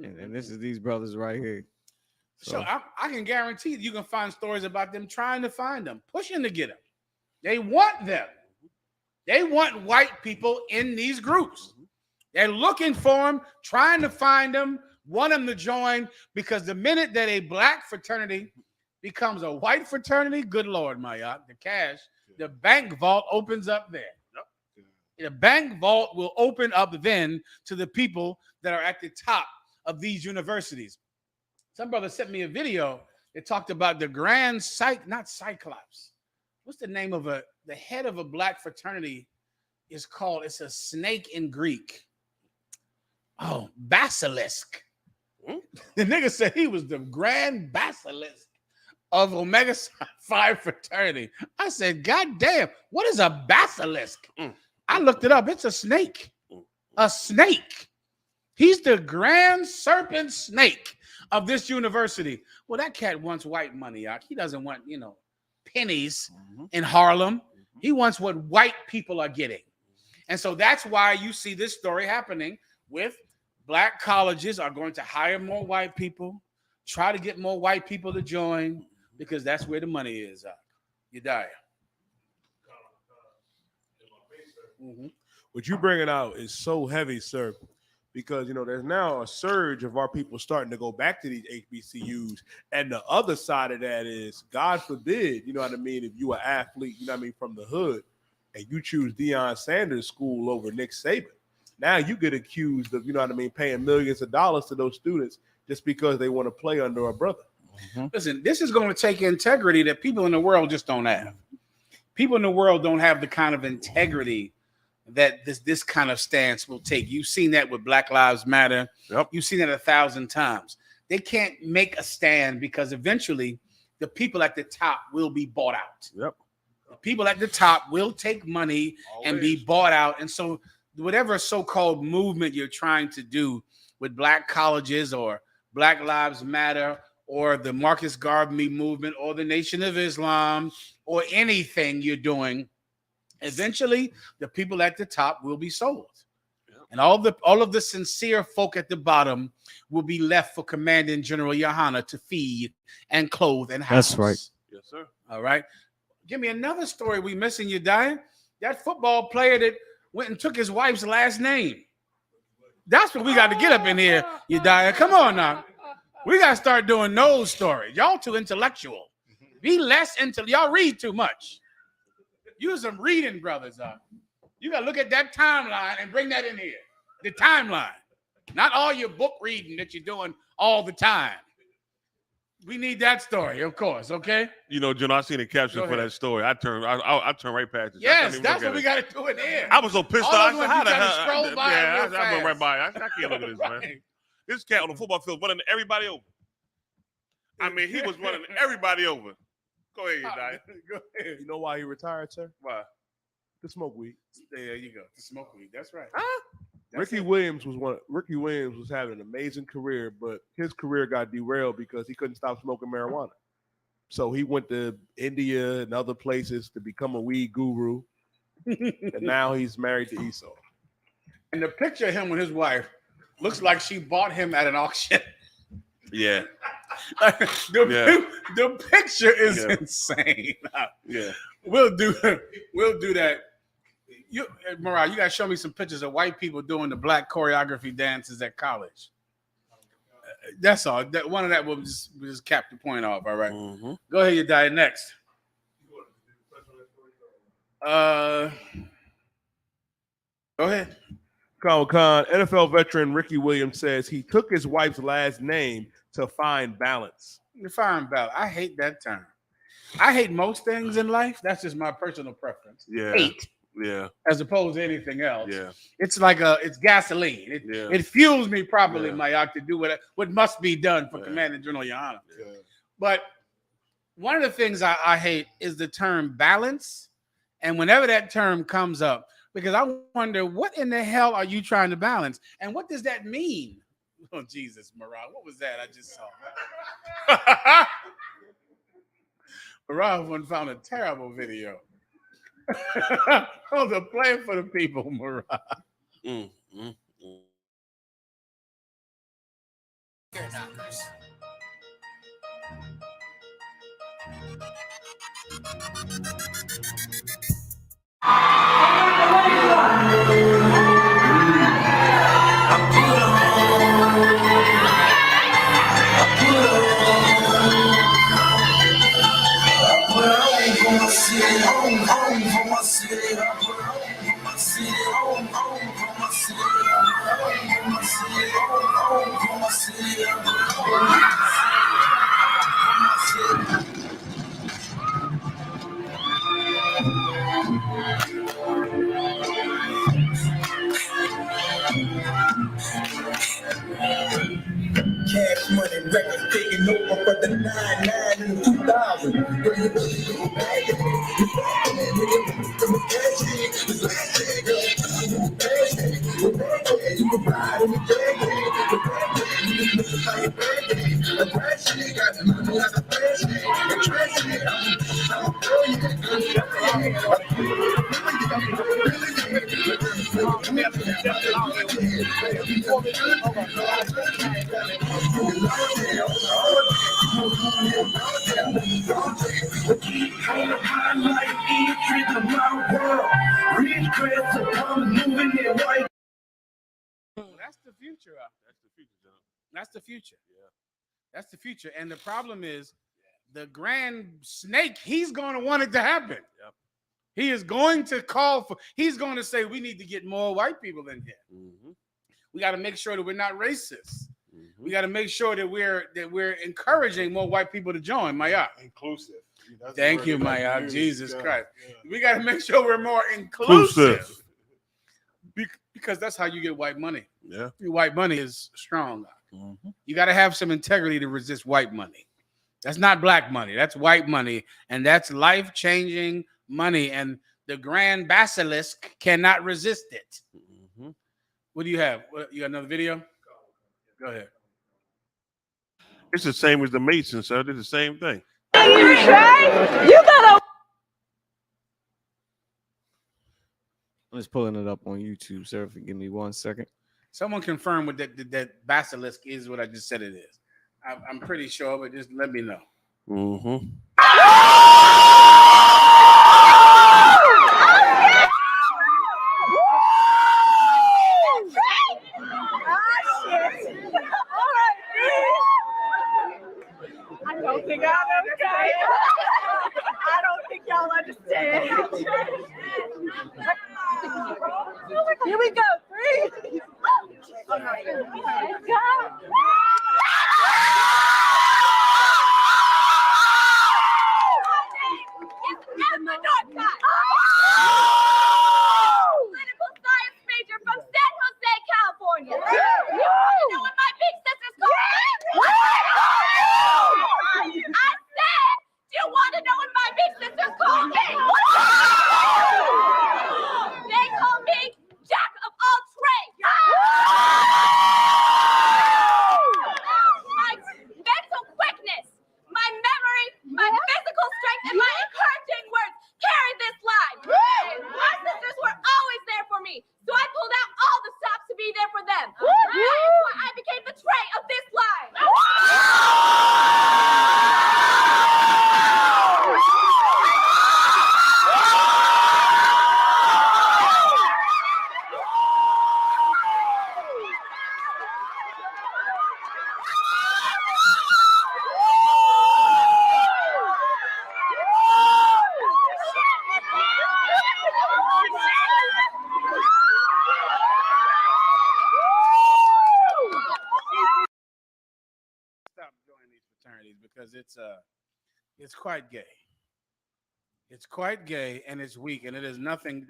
S12: And this is these brothers right here.
S9: So I can guarantee you can find stories about them trying to find them, pushing to get them. They want them. They want white people in these groups. They're looking for them, trying to find them, want them to join, because the minute that a black fraternity becomes a white fraternity, good Lord, Mayat, the cash, the bank vault opens up there. The bank vault will open up then to the people that are at the top of these universities. Some brother sent me a video that talked about the grand Cyclops. What's the name of the head of a black fraternity is called, it's a snake in Greek. Oh, basilisk. The nigga said he was the grand basilisk of Omega Phi fraternity. I said, God damn, what is a basilisk? I looked it up. It's a snake. A snake. He's the grand serpent snake of this university. Well, that cat wants white money out. He doesn't want, pennies in Harlem. He wants what white people are getting. And so that's why you see this story happening with black colleges are going to hire more white people, try to get more white people to join, because that's where the money is. You die.
S8: What you bringing out is so heavy, sir, because, you know, there's now a surge of our people starting to go back to these HBCUs. And the other side of that is, God forbid, you know what I mean, if you an athlete, you know what I mean, from the hood, and you choose Deion Sanders' school over Nick Saban, now you get accused of, you know what I mean, paying millions of dollars to those students just because they want to play under a brother.
S9: Listen, this is going to take integrity that people in the world just don't have. People in the world don't have the kind of integrity that this kind of stance will take. You've seen that with Black Lives Matter.
S11: Yep.
S9: You've seen it 1,000 times. They can't make a stand because eventually the people at the top will be bought out.
S11: Yep.
S9: The people at the top will take money and be bought out. And so whatever so-called movement you're trying to do with black colleges or Black Lives Matter or the Marcus Garvey movement or the Nation of Islam or anything you're doing, eventually the people at the top will be sold. Yep. And all of the sincere folk at the bottom will be left for Commanding General Yahanna to feed and clothe and house.
S12: That's right.
S11: Yes, sir.
S9: All right. Give me another story we missing, you dying. That football player that went and took his wife's last name. That's what we got to get up in here, you dying. Come on now. We got to start doing those stories. Y'all too intellectual. Be less y'all read too much. You some reading brothers. You got to look at that timeline and bring that in here. The timeline. Not all your book reading that you're doing all the time. We need that story, of course, okay?
S11: You know, John, I seen a caption for that story. I turned right past it.
S9: Yes, that's what we got to do in here.
S11: I was so pissed off. I said, how the hell?
S9: Scroll by
S11: I went right by. I can't look at this, man. This cat on the football field running everybody over. I mean, he was running everybody over. Go ahead, Diane.
S9: Go ahead.
S8: You know why he retired, sir?
S11: Why?
S8: To smoke weed.
S9: There you go. To smoke weed. That's right.
S8: Ricky Williams was having an amazing career, but his career got derailed because he couldn't stop smoking marijuana. So he went to India and other places to become a weed guru. And now he's married to Esau.
S9: And the picture of him with his wife looks like she bought him at an auction.
S11: Yeah.
S9: The picture is insane.
S11: Yeah.
S9: We'll do that. Mariah, you gotta show me some pictures of white people doing the black choreography dances at college. That's all. That one of that will just cap the point off. All right.
S11: Mm-hmm.
S9: Go ahead, you die next. Go ahead.
S8: Khan, NFL veteran Ricky Williams says he took his wife's last name to find balance.
S9: To find balance. I hate that term. I hate most things in life. That's just my personal preference.
S11: Yeah.
S9: Hate.
S11: Yeah.
S9: As opposed to anything else.
S11: Yeah.
S9: It's like it's gasoline. It fuels me properly, Mayak, to do what must be done for Commanding General Yahanna. Yeah. But one of the things I hate is the term balance. And whenever that term comes up, because I wonder, what in the hell are you trying to balance? And what does that mean? Oh, Jesus, Mariah, what was that I just saw? Mariah found a terrible video. Oh, the play for the people, Mariah.
S3: Cash money records taking over for the 99 in the 2000.
S9: That's the future. future.
S11: That's the future, John.
S9: That's the future.
S11: Yeah.
S9: That's the future. And the problem is the grand snake, he's going to want it to happen.
S11: Yep.
S9: He is going to call for, he's going to say, we need to get more white people in here.
S11: Mm-hmm.
S9: We got to make sure that we're not racist.
S11: Mm-hmm.
S9: We got to make sure that we're encouraging more white people to join. Maya.
S10: Inclusive.
S9: Thank you, Maya. Jesus Christ. We got to make sure we're more inclusive. Because that's how you get white money.
S11: Yeah.
S9: White money is strong.
S11: Mm-hmm.
S9: You got to have some integrity to resist white money. That's not black money. That's white money. And that's life-changing money. And the grand basilisk cannot resist it.
S11: Mm-hmm.
S9: What do you have? You got another video? Go ahead.
S11: It's the same as the Masons, sir. They're the same thing.
S16: You gotta.
S12: I'm just pulling it up on YouTube, sir. If you give me 1 second.
S9: Someone confirm what that basilisk is what I just said it is. I'm pretty sure, but just let me know.
S11: Mm-hmm.
S16: I don't think y'all understand. Here we go. 3. Let's go. Political science major from San Jose, California. You want to know what my big sister's called? I said, do you want to know what my big sister's called me? They call me Jack of all trades. My mental quickness, my memory, my physical strength, and my encouraging words carry this line. My sisters were always there for me, so I pulled out all the stops to be there for them. That's why I became the Trey of this line.
S9: Stop joining these fraternities because it's quite gay. It's quite gay and it's weak, and there's nothing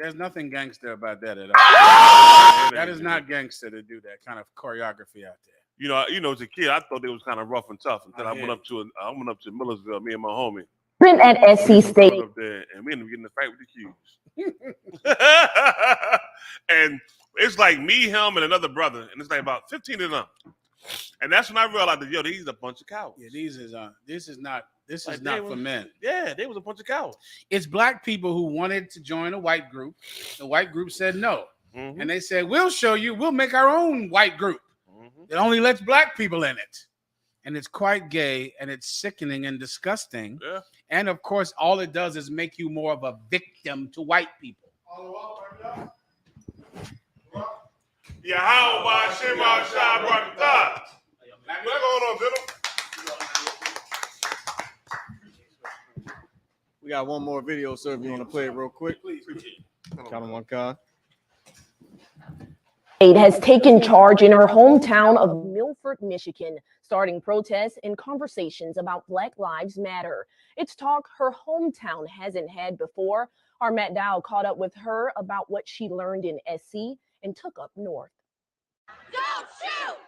S9: gangster about that at all. That is not gangster to do that kind of choreography out there.
S11: You know, as a kid, I thought they was kind of rough and tough until I went up to Millersville, me and my homie.
S16: At SC State.
S11: Up there, and we ended up getting in a fight with the Qs. And it's like me, him, and another brother, and it's like about 15 of them. And that's when I realized that these are a bunch of cowards.
S9: Yeah, this is not
S11: for
S9: men.
S11: Yeah, they was a bunch of cowards.
S9: It's black people who wanted to join a white group. The white group said no.
S11: Mm-hmm.
S9: And they said, we'll show you, we'll make our own white group.
S11: Mm-hmm.
S9: That only lets black people in it. And it's quite gay and it's sickening and disgusting.
S11: Yeah.
S9: And of course, all it does is make you more of a victim to white people.
S11: Yahweh Shema Shabbat. What's going on, Bill?
S12: We got one more video, sir. If you want to play it real quick. Count on one card.
S17: Has taken charge in her hometown of Milford, Michigan, starting protests and conversations about Black Lives Matter. It's talk her hometown hasn't had before. Our Matt Dow caught up with her about what she learned in SC and took up north.
S16: Don't shoot!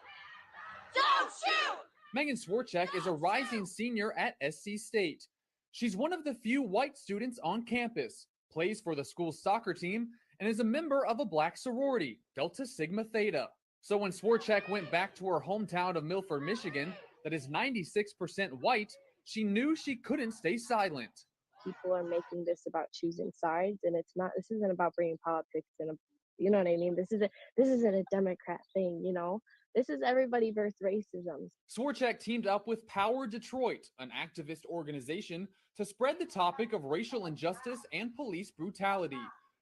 S16: Don't shoot!
S18: Megan Swarchek is a rising senior at SC State. She's one of the few white students on campus, plays for the school's soccer team, and is a member of a black sorority, Delta Sigma Theta. So when Swarchek went back to her hometown of Milford, Michigan, that is 96% white, she knew she couldn't stay silent.
S19: People are making this about choosing sides, and this isn't about bringing politics in. You know what I mean? This isn't a Democrat thing, you know? This is everybody versus racism.
S18: Swarchek teamed up with Power Detroit, an activist organization, to spread the topic of racial injustice and police brutality.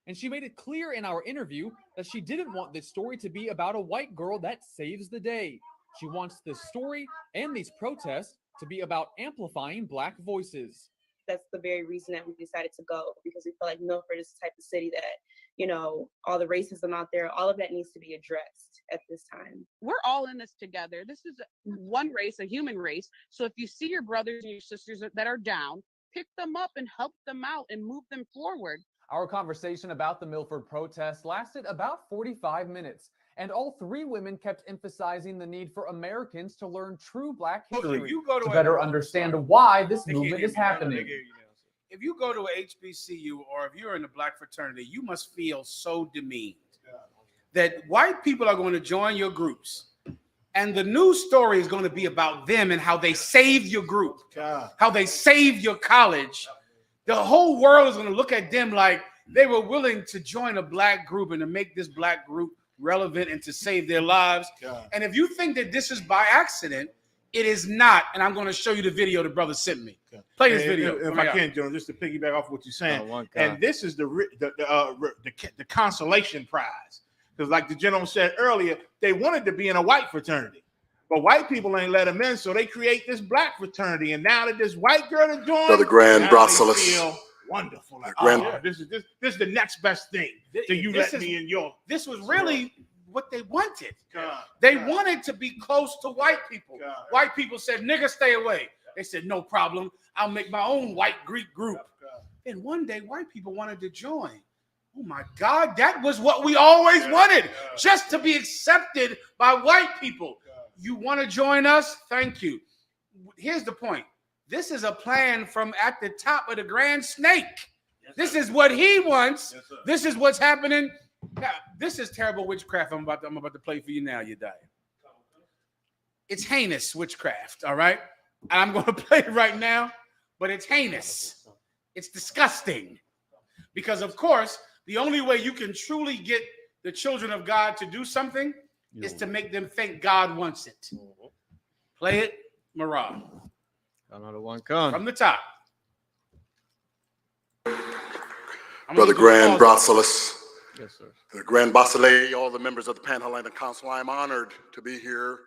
S18: And she made it clear in our interview that she didn't want this story to be about a white girl that saves the day. She wants this story and these protests to be about amplifying Black voices.
S20: That's the very reason that we decided to go, because we feel like Milford is the type of city that, you know, all the racism out there, all of that needs to be addressed at this time.
S21: We're all in this together. This is one race, a human race. So if you see your brothers and your sisters that are down, pick them up and help them out and move them forward.
S18: Our conversation about the Milford protest lasted about 45 minutes, and all three women kept emphasizing the need for Americans to learn true Black history to better understand why this movement is happening.
S9: If you go to a HBCU or if you're in the Black fraternity, you must feel so demeaned that white people are going to join your groups. And the news story is going to be about them and how they saved your group, how they saved your college. The whole world is going to look at them like they were willing to join a Black group and to make this Black group relevant and to save their lives. And if you think that this is by accident, it is not. And I'm going to show you the video the brother sent me. Play this video.
S10: If I can, John, just to piggyback off what you're saying. And this is the consolation prize. Because like the gentleman said earlier, they wanted to be in a white fraternity. But white people ain't let them in, so they create this Black fraternity. And now that this white girl is joining,
S5: Brother Grand
S10: now
S5: Brocellus.
S10: they feel wonderful. Like,
S5: Grand-
S10: oh, this is the next best thing. So you let me in your.
S9: This was really what they wanted. They wanted to be close to white people. White people said, nigga, stay away. They said, no problem. I'll make my own white Greek group. And one day, white people wanted to join. Oh my God, that was what we always wanted, just to be accepted by white people. You want to join us? Thank you. Here's the point. This is a plan from at the top of the Grand Snake. This is what he wants. This is what's happening. Now, this is terrible witchcraft I'm about to play for you now, you die. It's heinous witchcraft, all right? And I'm going to play it right now, but it's heinous. It's disgusting. Because, of course, the only way you can truly get the children of God to do something is to make them think God wants it. Play it, Marah.
S12: Another one come.
S9: From the top.
S5: Brother Grand Brocellus.
S12: Yes, sir.
S5: The Grand Basileia, all the members of the Panhandle Council, I am honored to be here.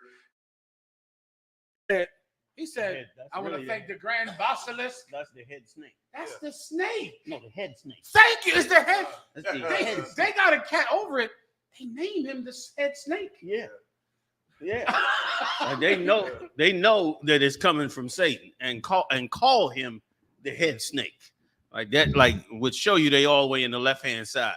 S9: He said, I want to thank the Grand Basilisk.
S22: That's the head snake.
S9: That's the snake.
S22: No, the head snake.
S9: Thank you. It's the head.
S22: That's the head
S9: They got a cat over it. They named him the head snake.
S22: Yeah. Yeah. They know that it's coming from Satan and call him the head snake. Like that, like would show you they all the way in the left-hand side.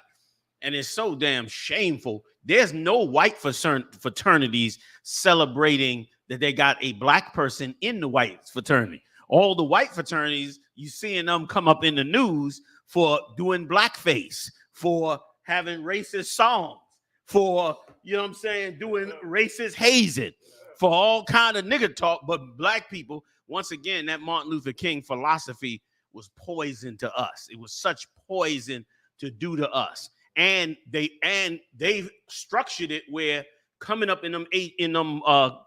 S22: And it's so damn shameful. There's no white fraternities celebrating that they got a Black person in the white fraternity. All the white fraternities, you seeing them come up in the news for doing blackface, for having racist songs, for, you know what I'm saying, doing racist hazing, for all kind of nigga talk. But Black people, once again, that Martin Luther King philosophy was poison to us. It was such poison to do to us. And they structured it where coming up in them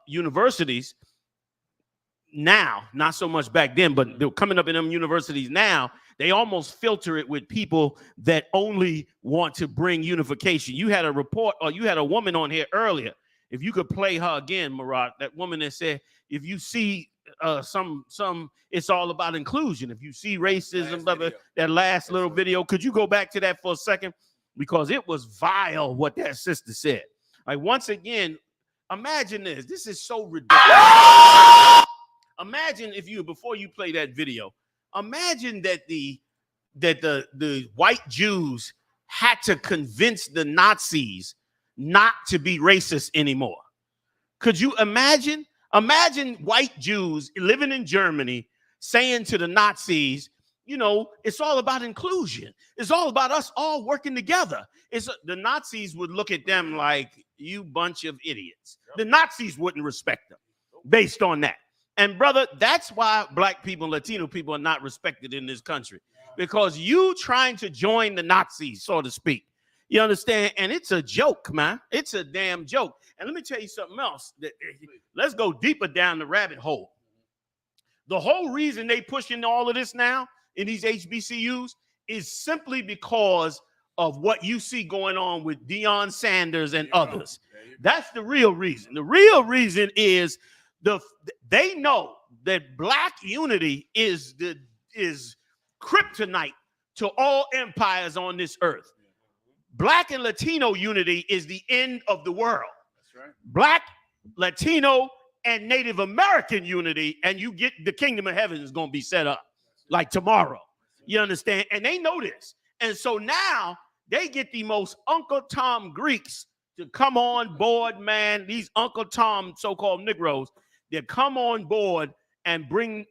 S22: universities now, not so much back then, but they're coming up in them universities now, they almost filter it with people that only want to bring unification. You had a report, or you had a woman on here earlier. If you could play her again, Marat, that woman that said, if you see some, it's all about inclusion. If you see racism, that last little video, could you go back to that for a second? Because it was vile what that sister said. Like, once again, imagine this. This is so ridiculous. Imagine if you, before you play that video, imagine that the white Jews had to convince the Nazis not to be racist anymore. Could you imagine? Imagine white Jews living in Germany saying to the Nazis, you know, it's all about inclusion. It's all about us all working together. The Nazis would look at them like, you bunch of idiots. The Nazis wouldn't respect them based on that. And brother, that's why Black people, Latino people are not respected in this country, because you trying to join the Nazis, so to speak. You understand? And it's a joke, man. It's a damn joke. And let me tell you something else. Let's go deeper down the rabbit hole. The whole reason they pushing all of this now in these HBCUs is simply because of what you see going on with Deion Sanders and others. That's the real reason. The real reason is they know that black unity is kryptonite to all empires on this earth. Black and Latino unity is the end of the world. That's right. Black, Latino, and Native American unity, and you get the kingdom of heaven is going to be set up like tomorrow. You understand? And they know this. And so now they get the most Uncle Tom Greeks to come on board, man. These Uncle Tom so-called Negroes, they come on board and bring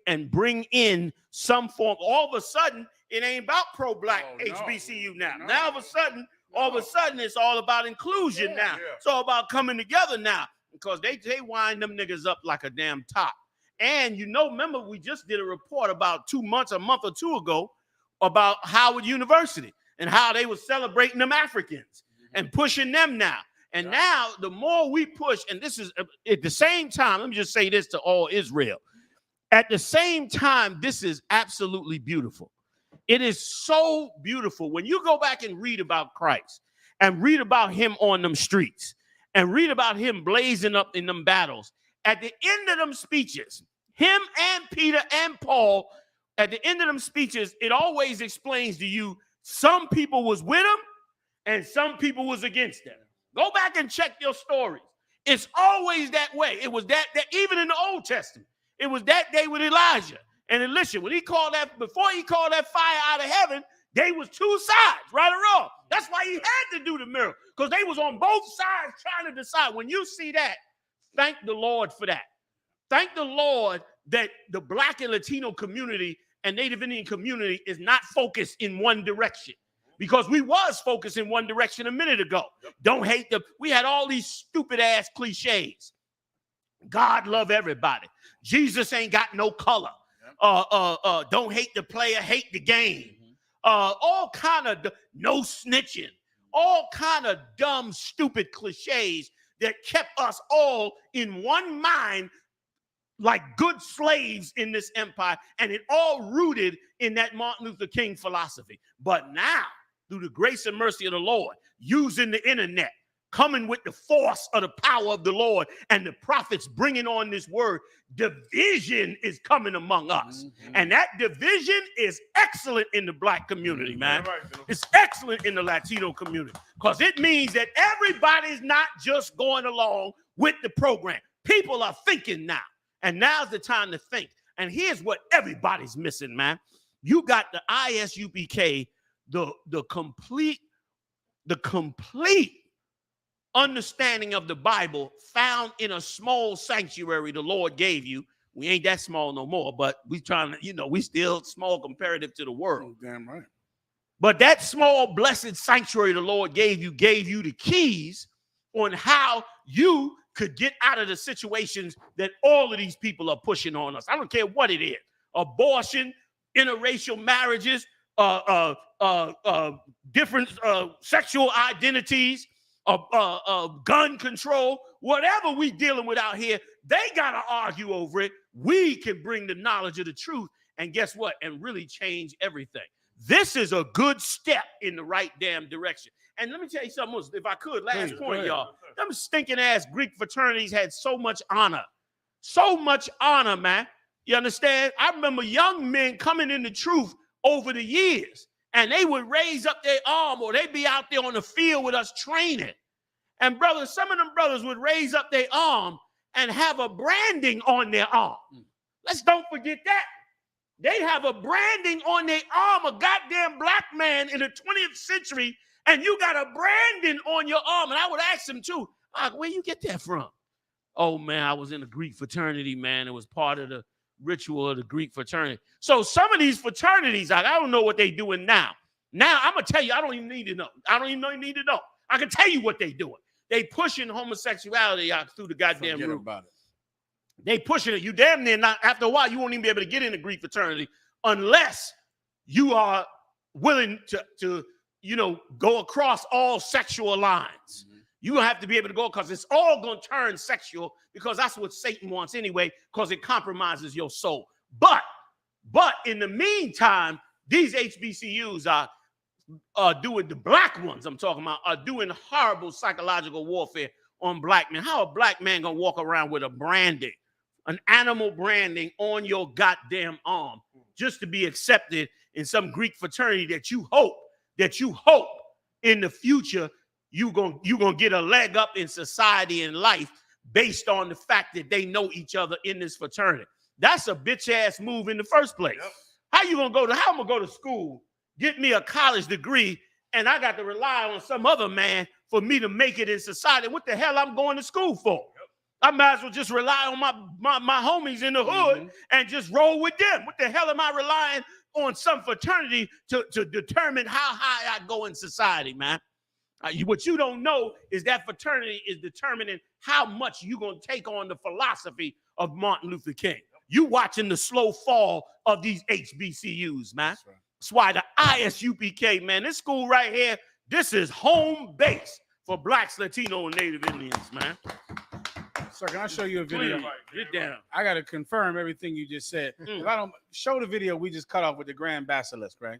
S22: in some form. All of a sudden, it ain't about pro-black HBCU now. Now, all of a sudden, it's all about inclusion now. It's all about coming together now because they wind them niggas up like a damn top. And remember, we just did a report about a month or two ago about Howard University and how they were celebrating them Africans and pushing them now. And now the more we push, and this is at the same time, let me just say this to all Israel. At the same time, this is absolutely beautiful. It is so beautiful. When you go back and read about Christ and read about him on them streets and read about him blazing up in them battles, at the end of them speeches, him and Peter and Paul, at the end of them speeches, it always explains to you some people was with him and some people was against them. Go back and check your stories. It's always that way. It was that even in the Old Testament. It was that day with Elijah and Elisha. When before he called that fire out of heaven, they was two sides, right or wrong. That's why he had to do the miracle, because they was on both sides trying to decide. When you see that, thank the Lord for that. Thank the Lord that the black and Latino community and Native Indian community is not focused in one direction, because we was focused in one direction a minute ago. Don't hate them. We had all these stupid ass cliches. God love everybody. Jesus ain't got no color. Don't hate the player, hate the game. All kind of no snitching. All kind of dumb, stupid cliches that kept us all in one mind like good slaves in this empire, and it all rooted in that Martin Luther King philosophy. But now, through the grace and mercy of the Lord, using the internet, coming with the force of the power of the Lord and the prophets bringing on this word, division is coming among us. And that division is excellent in the black community, man. It's excellent in the Latino community, because it means that everybody's not just going along with the program. People are thinking now, and now's the time to think. And here's what everybody's missing, man. You got the I.S.U.P.K, the complete understanding of the Bible found in a small sanctuary the Lord gave you. We ain't that small no more, but we trying to, we still small comparative to the world.
S1: Damn right.
S22: But that small blessed sanctuary the Lord gave you the keys on how you could get out of the situations that all of these people are pushing on us. I don't care what it is. Abortion, interracial marriages, different sexual identities, gun control, whatever we dealing with out here, they got to argue over it. We can bring the knowledge of the truth, and guess what? And really change everything. This is a good step in the right damn direction. And let me tell you something else, if I could, last point, y'all. Them stinking ass Greek fraternities had so much honor. So much honor, man. You understand? I remember young men coming in the truth over the years, and they would raise up their arm, or they'd be out there on the field with us training. And brothers, some of them brothers would raise up their arm and have a branding on their arm. Let's don't forget that. They'd have a branding on their arm, a goddamn black man in the 20th century, and you got a branding on your arm. And I would ask them too, where you get that from? Oh man, I was in a Greek fraternity, man. It was part of the ritual of the Greek fraternity. So some of these fraternities, I don't know what they doing now. Now I'm gonna tell you, I don't even need to know. I don't even need to know. I can tell you what they doing. They pushing homosexuality out through the goddamn roof. About it. They pushing it. You damn near not. After a while, you won't even be able to get in the Greek fraternity unless you are willing to go across all sexual lines. You don't have to be able to go, because it's all going to turn sexual, because that's what Satan wants anyway, because it compromises your soul. But in the meantime, these HBCUs are doing the black ones, I'm talking about, are doing horrible psychological warfare on black men. How a black man gonna walk around with a branding, an animal branding on your goddamn arm just to be accepted in some Greek fraternity that you hope in the future you gonna get a leg up in society and life based on the fact that they know each other in this fraternity? That's a bitch ass move in the first place. Yep. How I'm gonna go to school, get me a college degree, and I got to rely on some other man for me to make it in society? What the hell I'm going to school for? Yep. I might as well just rely on my homies in the hood and just roll with them. What the hell am I relying on some fraternity to determine how high I go in society, man? What you don't know is that fraternity is determining how much you're going to take on the philosophy of Martin Luther King. You watching the slow fall of these HBCUs, man. That's right. That's why the I.S.U.P.K, man, this school right here, this is home base for blacks, Latino, and Native Indians, man.
S9: Sir, can I show you a video?
S22: Get down.
S9: I got to confirm everything you just said. If I don't show the video we just cut off with the Grand Basilisk, right?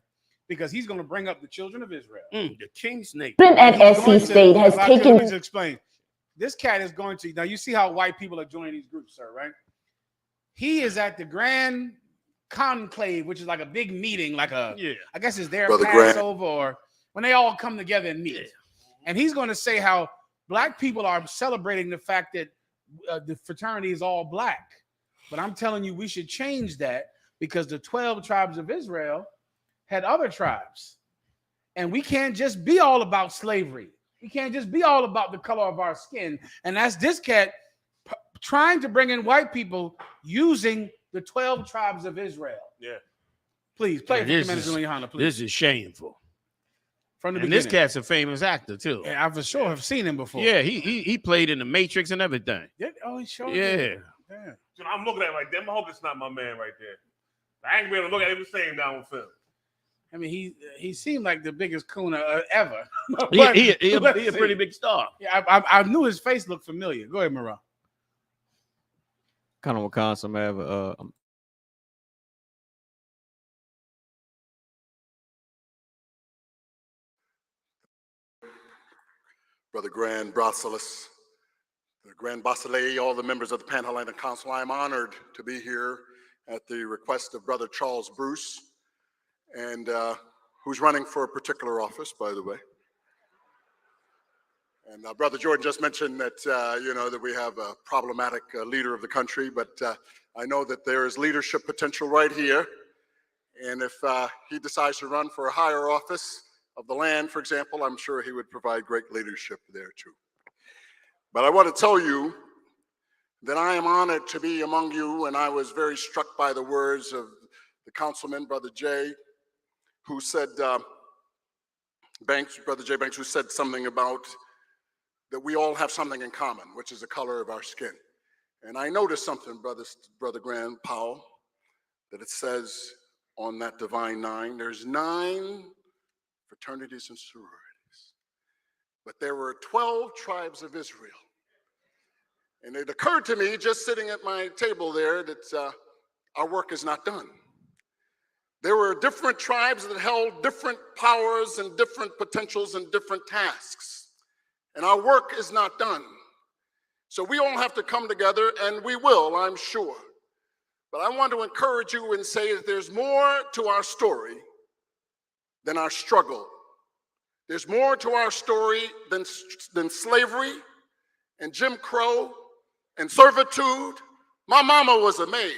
S9: Because he's going to bring up the children of Israel.
S22: The king snake.
S17: Student at SC State has taken.
S9: Let me just explain. This cat is going to, now you see how white people are joining these groups, sir, right? He is at the Grand Conclave, which is like a big meeting, like I guess it's their Passover, or when they all come together and meet. And he's going to say how black people are celebrating the fact that the fraternity is all black. But I'm telling you, we should change that, because the 12 tribes of Israel had other tribes. And we can't just be all about slavery. We can't just be all about the color of our skin. And that's this cat trying to bring in white people using the 12 tribes of Israel.
S11: Yeah.
S9: Please play it for Commander GEN.YAHANNA, please.
S22: This is shameful.
S9: From the
S22: and
S9: beginning.
S22: this cat's a famous actor too.
S9: Yeah, I for sure have seen him before.
S22: Yeah, he played in the Matrix and everything.
S9: Oh, he sure
S22: Yeah.
S9: did.
S11: So I'm looking at it like that. I hope it's not my man right there. I ain't gonna be able to look at him the same down on film.
S9: I mean, he seemed like the biggest cooner ever.
S22: He a pretty big star.
S9: Yeah, I knew his face looked familiar. Go ahead, Moreau.
S12: Kind of Wisconsin, have
S5: Brother Grand Basileus, the Grand Basileus, all the members of the Pan-Hellenic Council, I am honored to be here at the request of Brother Charles Bruce, and who's running for a particular office, by the way. And Brother Jordan just mentioned that, that we have a problematic leader of the country, but I know that there is leadership potential right here. And if he decides to run for a higher office of the land, for example, I'm sure he would provide great leadership there too. But I want to tell you that I am honored to be among you, and I was very struck by the words of the councilman, Brother Jay, who said, Brother Jay Banks, who said something about that we all have something in common, which is the color of our skin. And I noticed something, Brother Grand Powell, that it says on that Divine Nine, there's 9 fraternities and sororities, but there were 12 tribes of Israel. And it occurred to me, just sitting at my table there, that our work is not done. There were different tribes that held different powers and different potentials and different tasks. And our work is not done. So we all have to come together, and we will, I'm sure. But I want to encourage you and say that there's more to our story than our struggle. There's more to our story than slavery and Jim Crow and servitude. My mama was a maid,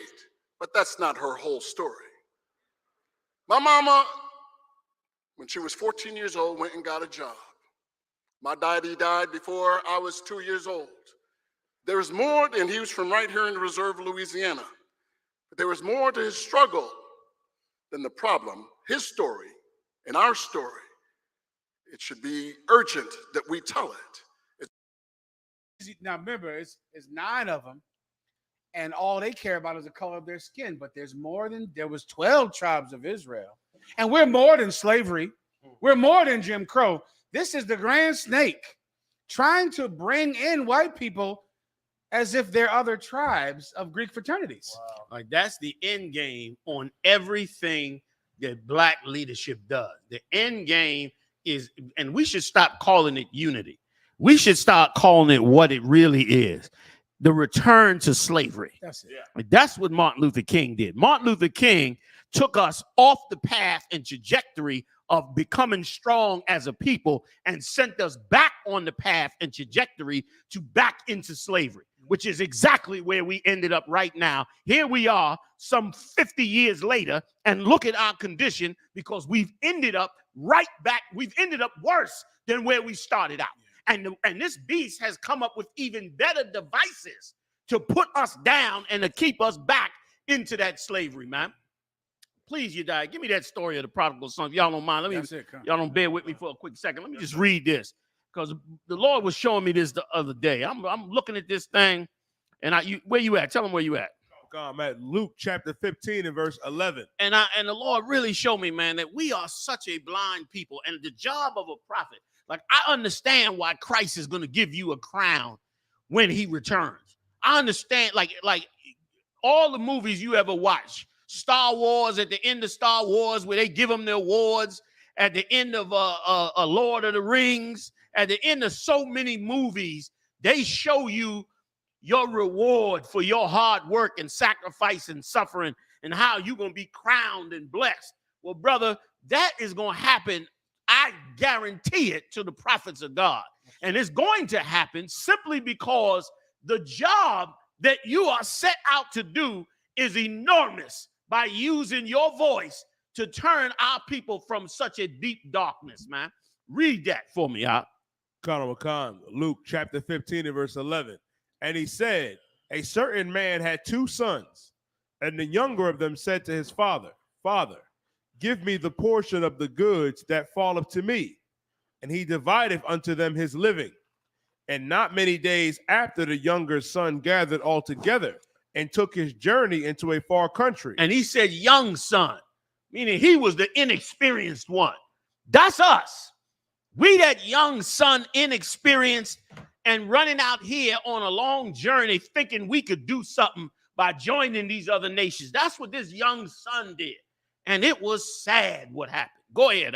S5: but that's not her whole story. My mama, when she was 14 years old, went and got a job. My daddy died before I was 2 years old. There was more, and he was from right here in the Reserve, Louisiana. But there was more to his struggle than the problem. His story and our story, it should be urgent that we tell it.
S9: Now remember, it's 9 of them, and all they care about is the color of their skin. But there's more than, there was 12 tribes of Israel, and we're more than slavery. We're more than Jim Crow. This is the Grand Snake trying to bring in white people as if they're other tribes of Greek fraternities.
S22: Wow. Like that's the end game on everything that black leadership does. The end game is, and we should stop calling it unity. We should start calling it what it really is. The return to slavery.
S9: That's it.
S22: That's what Martin Luther King did. Martin Luther King took us off the path and trajectory of becoming strong as a people and sent us back on the path and trajectory to back into slavery, which is exactly where we ended up right now. Here we are some 50 years later, and look at our condition, because we've ended up right back. We've ended up worse than where we started out. And this beast has come up with even better devices to put us down and to keep us back into that slavery, man. Please, you die. Give me that story of the prodigal son. If y'all don't mind, y'all don't bear with me for a quick second. Let me just read this, because the Lord was showing me this the other day. I'm looking at this thing, and where you at? Tell them where you at.
S8: I'm at Luke chapter 15 and verse 11.
S22: And the Lord really showed me, man, that we are such a blind people, and the job of a prophet. Like, I understand why Christ is going to give you a crown when he returns. I understand, like all the movies you ever watch. Star Wars, at the end of Star Wars, where they give them the awards, at the end of a Lord of the Rings, at the end of so many movies, they show you your reward for your hard work and sacrifice and suffering, and how you're going to be crowned and blessed. Well, brother, that is going to happen. I guarantee it to the prophets of God. And it's going to happen simply because the job that you are set out to do is enormous, by using your voice to turn our people from such a deep darkness, man. Read that for me,
S8: Luke chapter 15 and verse 11. And he said, a certain man had 2 sons, and the younger of them said to his father, Father, give me the portion of the goods that falleth to me. And he divideth unto them his living. And not many days after, the younger son gathered all together and took his journey into a far country.
S22: And he said, young son, meaning he was the inexperienced one. That's us. We that young son, inexperienced, and running out here on a long journey thinking we could do something by joining these other nations. That's what this young son did. And it was sad what happened. Go ahead,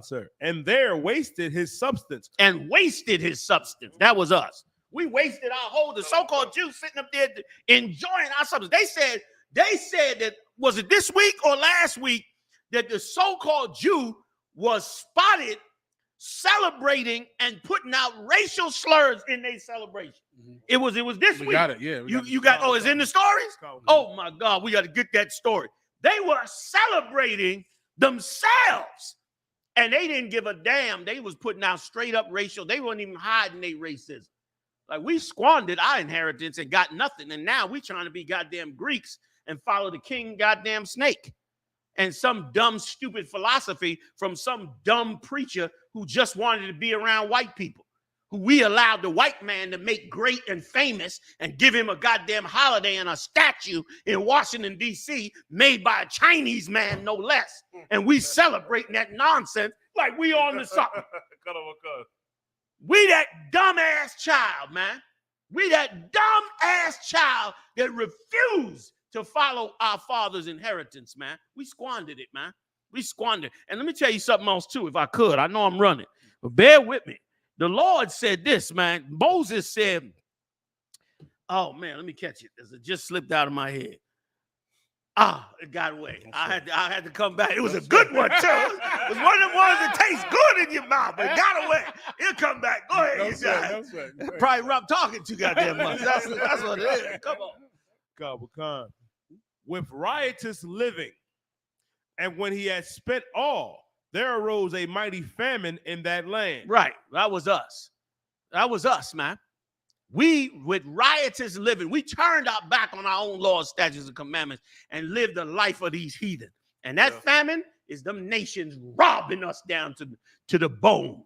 S8: sir. And there wasted his substance.
S22: And wasted his substance. That was us. We wasted our whole, the so-called Jews sitting up there enjoying our substance. They said that, was it this week or last week, that the so-called Jew was spotted celebrating and putting out racial slurs in their celebration. It was this week.
S8: Got it, yeah.
S22: It's in the stories? Oh my God, we got to get that story. They were celebrating themselves, and they didn't give a damn. They was putting out straight up racial. They weren't even hiding their racism. Like, we squandered our inheritance and got nothing, and now we trying to be goddamn Greeks and follow the king goddamn snake. And some dumb, stupid philosophy from some dumb preacher who just wanted to be around white people, who we allowed the white man to make great and famous and give him a goddamn holiday and a statue in Washington, D.C., made by a Chinese man, no less. And we celebrating that nonsense like we on to something. We that dumbass child, man. We that dumbass child that refused to follow our father's inheritance, man. We squandered it, man. We squandered. And let me tell you something else, too, if I could. I know I'm running, but bear with me. The Lord said this, man. Moses said, oh, man, let me catch it. It just slipped out of my head. It got away. I had to come back. It was a good one, too. It was one of the ones that tastes good in your mouth, but it got away. It'll come back. Go ahead. Probably Rob talking too goddamn much. That's what it is. Come on.
S8: With riotous living, and when he had spent all, there arose a mighty famine in that land.
S22: Right. That was us. That was us, man. We, with riotous living, we turned our back on our own laws, statutes, and commandments and lived the life of these heathen. And that famine is them nations robbing us down to the bone,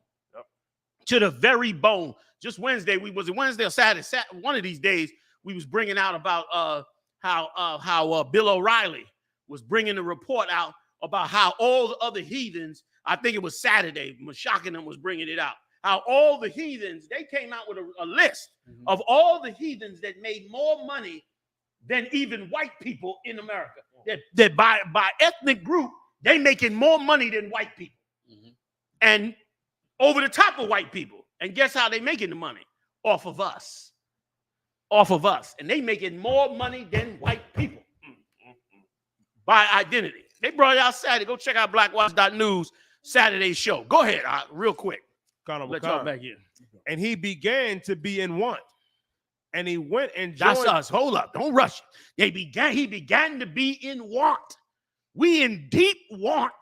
S22: to the very bone. Just Wednesday, was it Wednesday or Saturday? One of these days, we was bringing out about how Bill O'Reilly was bringing a report out about how all the other heathens, I think it was Saturday, Meshachanim was bringing it out, how all the heathens, they came out with a list of all the heathens that made more money than even white people in America. that by ethnic group, they making more money than white people. And over the top of white people. And guess how they making the money? Off of us. Off of us. And they making more money than white people. By identity. They brought it out Saturday. Go check out blackwatch.news Saturday show. Go ahead, real quick. Let y'all back in.
S8: And he began to be in want. And he went and
S22: That's
S8: joined.
S22: us. Hold up. Don't rush it. He began to be in want. We in deep want.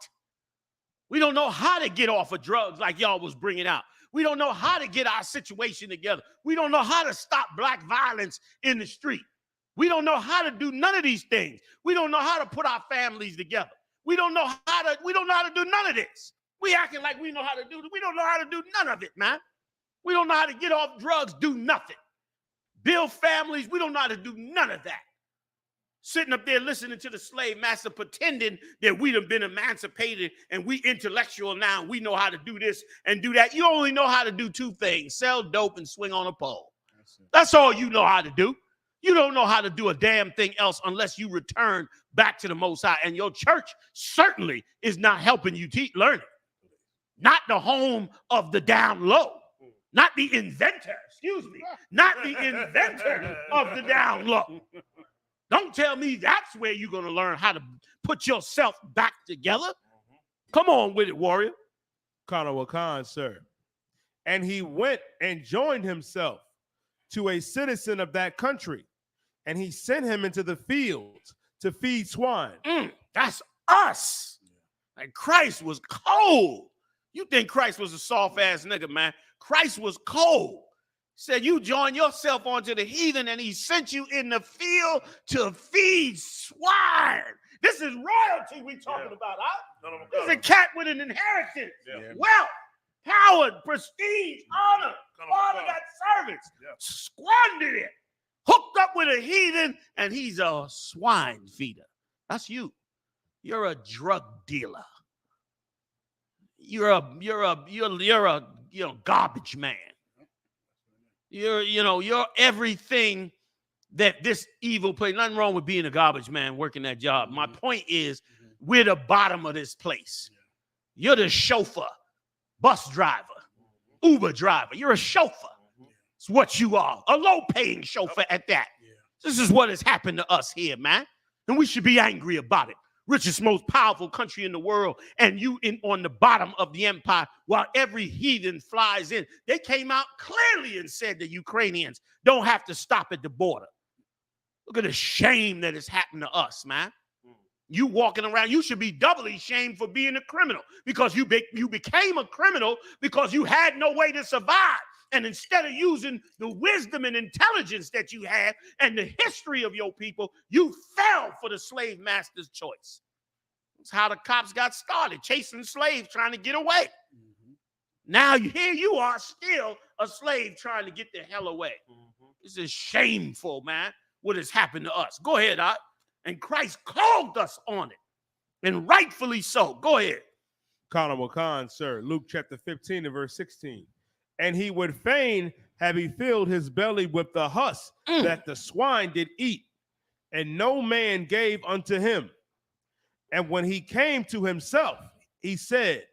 S22: We don't know how to get off of drugs like y'all was bringing out. We don't know how to get our situation together. We don't know how to stop black violence in the street. We don't know how to do none of these things. We don't know how to put our families together. We don't know how to do none of this. We acting like we know how to do it. We don't know how to do none of it, man. We don't know how to get off drugs, do nothing. Build families, we don't know how to do none of that. Sitting up there listening to the slave master pretending that we done been emancipated and we intellectual now and we know how to do this and do that. You only know how to do two things: sell dope and swing on a pole. That's all you know how to do. You don't know how to do a damn thing else unless you return back to the Most High. And your church certainly is not helping you learn it. Not the home of the down low. Not the inventor, not the inventor of the down low. Don't tell me that's where you're going to learn how to put yourself back together. Come on with it, warrior.
S8: Khan, sir. And he went and joined himself to a citizen of that country, and he sent him into the fields to feed swine.
S22: That's us. Like Christ was cold. You think Christ was a soft-ass nigga, man. Christ was cold. Said you join yourself onto the heathen and he sent you in the field to feed swine. This is royalty we talking about, huh? This is a cat with an inheritance, wealth, power, prestige, honor. Father got servants. Squandered it. Hooked up with a heathen and he's a swine feeder. That's you. You're a drug dealer. You're a garbage man. You're everything that this evil place. Nothing wrong with being a garbage man working that job. My point is, we're the bottom of this place. You're the chauffeur, bus driver, Uber driver. You're a chauffeur. It's what you are. A low-paying chauffeur at that. This is what has happened to us here, man. And we should be angry about it. Richest, most powerful country in the world, and you on the bottom of the empire while every heathen flies in. They came out clearly and said the Ukrainians don't have to stop at the border. Look at the shame that has happened to us, man. You walking around, you should be doubly shamed for being a criminal because you became a criminal because you had no way to survive. And instead of using the wisdom and intelligence that you had and the history of your people, you fell for the slave master's choice. That's how the cops got started, chasing slaves, trying to get away. Now here you are still a slave trying to get the hell away. This is shameful, man, what has happened to us. Go ahead, Art. And Christ called us on it, and rightfully so. Go ahead.
S8: Khan, sir. Luke chapter 15 and verse 16. And he would fain have he filled his belly with the husk that the swine did eat, and no man gave unto him. And when he came to himself, he said,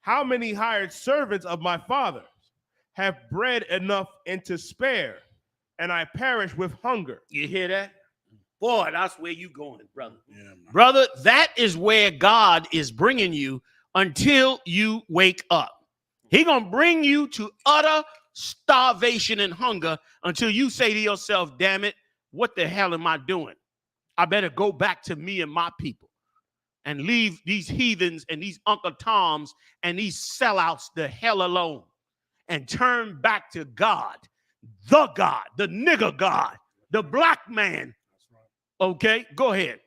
S8: how many hired servants of my father's have bread enough and to spare, and I perish with hunger?
S22: You hear that? Boy, that's where you going, brother. Brother, that is where God is bringing you until you wake up. He gonna bring you to utter starvation and hunger until you say to yourself, damn it, what the hell am I doing? I better go back to me and my people and leave these heathens and these Uncle Toms and these sellouts the hell alone and turn back to God, the nigger God, the black man. Okay, go ahead.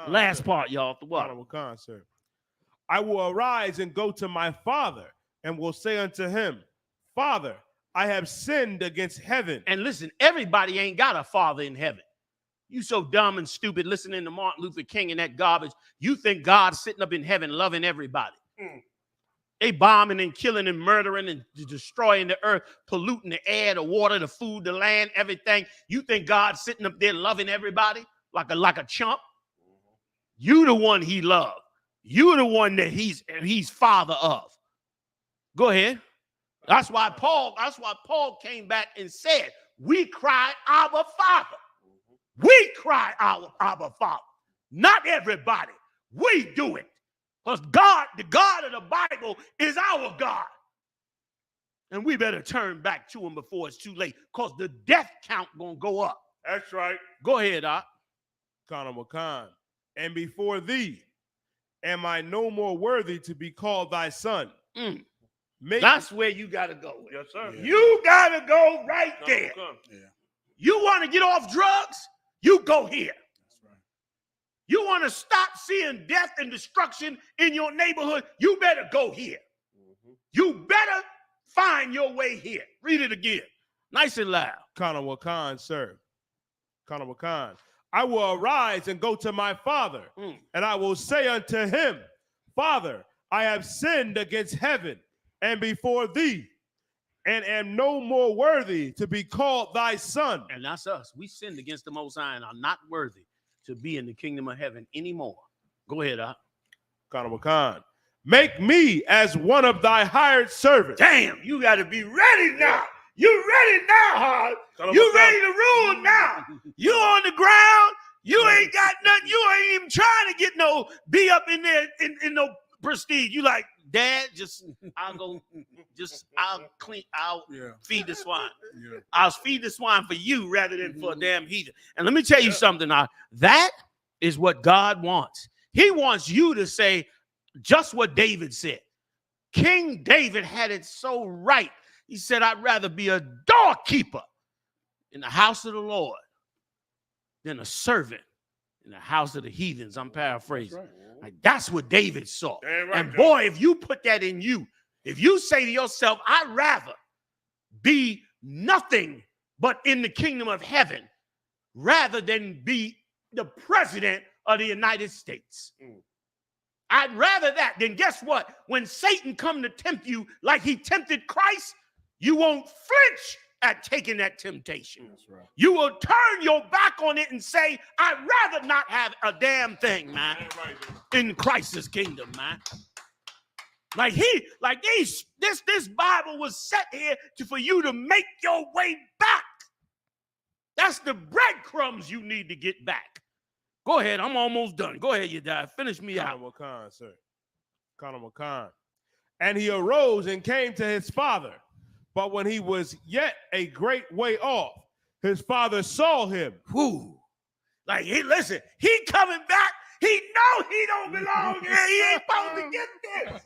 S22: Last part, y'all.
S8: I will arise and go to my father and will say unto him, Father, I have sinned against heaven.
S22: And listen, everybody ain't got a father in heaven. You so dumb and stupid listening to Martin Luther King and that garbage. You think God's sitting up in heaven loving everybody. They bombing and killing and murdering and destroying the earth, polluting the air, the water, the food, the land, everything. You think God's sitting up there loving everybody like a chump? You the one he loved. You the one that he's father of. Go ahead. That's why Paul came back and said, we cry, Abba, Father. We cry, Abba, Father. Not everybody. We do it. Because God, the God of the Bible, is our God. And we better turn back to him before it's too late, because the death count gonna go up.
S11: That's right.
S22: Go ahead, Doc.
S8: Khan. And before thee am I no more worthy to be called thy son.
S22: That's where you gotta go.
S11: Yes, sir.
S22: You gotta go right there. You want to get off drugs? You go here. You want to stop seeing death and destruction in your neighborhood? You better go here. You better find your way here. Read it again. Nice and loud.
S8: Khan, sir. Khan. I will arise and go to my father, and I will say unto him, Father, I have sinned against heaven and before thee, and am no more worthy to be called thy son.
S22: And that's us. We sinned against the Most High and are not worthy to be in the kingdom of heaven anymore. Go ahead,
S8: Khan. Make me as one of thy hired servants.
S22: Damn, you got to be ready now. You ready now, Hard. You ready to rule now. You on the ground. You ain't got nothing. You ain't even trying to get no be up in there in no prestige. You like, Dad, I'll feed the swine. I'll feed the swine for you rather than for a damn heathen. And let me tell you something now. That is what God wants. He wants you to say just what David said. King David had it so right. He said, I'd rather be a doorkeeper in the house of the Lord than a servant in the house of the heathens. I'm paraphrasing. That's right. Like, that's what David saw. Right, and boy, if you put that in you, if you say to yourself, I'd rather be nothing but in the kingdom of heaven rather than be the president of the United States. I'd rather that. Then guess what? When Satan come to tempt you like he tempted Christ, you won't flinch at taking that temptation. That's right. You will turn your back on it and say, I'd rather not have a damn thing, man, in Christ's kingdom, man. This Bible was set here for you to make your way back. That's the breadcrumbs you need to get back. Go ahead. I'm almost done. Go ahead, you die. Finish me out.
S8: Khan, sir. Khan. And he arose and came to his father. But when he was yet a great way off, his father saw him.
S22: Whoo. Like, listen, he coming back. He know he don't belong here. He ain't supposed to get this.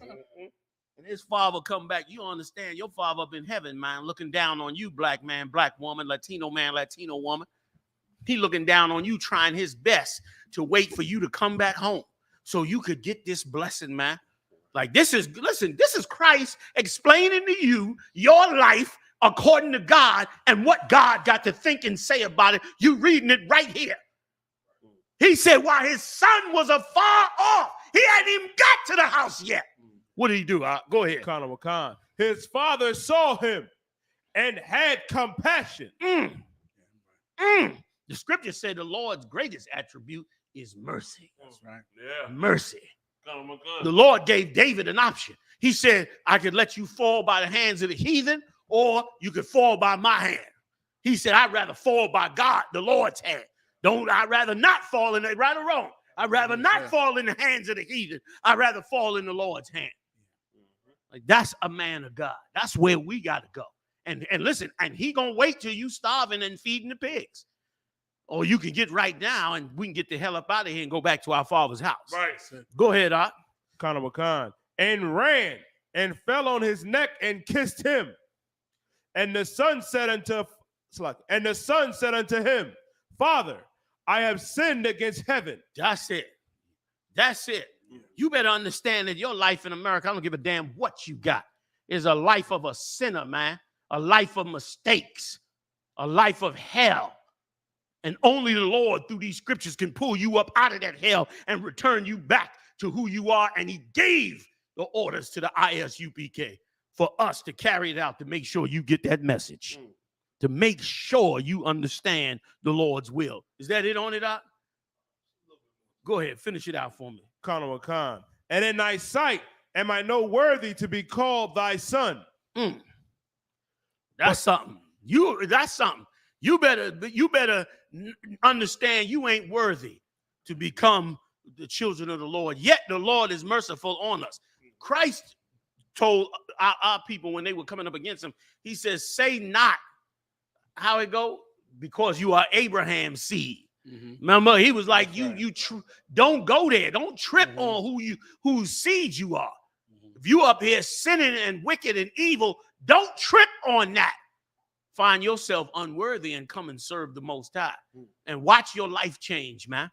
S22: And his father come back. You understand, your father up in heaven, man, looking down on you, black man, black woman, Latino man, Latino woman. He looking down on you, trying his best to wait for you to come back home so you could get this blessing, man. Like, this is Christ explaining to you your life according to God and what God got to think and say about it. You reading it right here. He said, while his son was afar off, he hadn't even got to the house yet. What did he do? Go ahead.
S8: Khan. His father saw him and had compassion.
S22: The scripture said the Lord's greatest attribute is mercy.
S11: That's right. Yeah.
S22: Mercy. The Lord gave David an option. He said, I could let you fall by the hands of the heathen, or you could fall by my hand. He said, I'd rather fall by God, the Lord's hand. I'd rather not fall in it, right or wrong. I'd rather not fall in the hands of the heathen. I'd rather fall in the Lord's hand. Like, that's a man of God. That's where we got to go. And listen, and he going to wait till you starving and feeding the pigs. Or you can get right now and we can get the hell up out of here and go back to our father's house.
S11: Right.
S22: Go ahead, Doc.
S8: Khan. And ran and fell on his neck and kissed him. And the son said unto him, Father, I have sinned against heaven.
S22: That's it. You better understand that your life in America, I don't give a damn what you got, is a life of a sinner, man. A life of mistakes. A life of hell. And only the Lord through these scriptures can pull you up out of that hell and return you back to who you are. And he gave the orders to the I.S.U.P.K. for us to carry it out, to make sure you get that message, to make sure you understand the Lord's will. Is that it on it, Doc? Go ahead, finish it out for me.
S8: Khan. And in thy sight am I no worthy to be called thy son.
S22: That's something. That's something. You better understand you ain't worthy to become the children of the Lord. Yet the Lord is merciful on us. Christ told our people when they were coming up against him, he says, say not how it go, because you are Abraham's seed. Remember, he was like, don't go there. Don't trip on whose seed you are. If you up here sinning and wicked and evil, don't trip on that. Find yourself unworthy and come and serve the Most High. And watch your life change, man.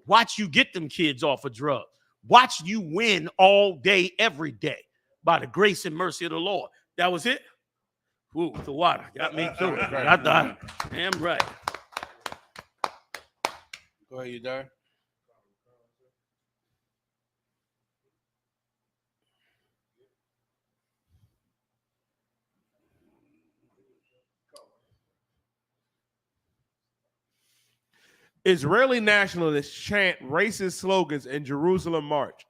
S22: Watch you get them kids off of drugs. Watch you win all day, every day by the grace and mercy of the Lord. That was it. Ooh, the water got me through it. Damn right.
S9: Go ahead, you done?
S8: Israeli nationalists chant racist slogans in Jerusalem march.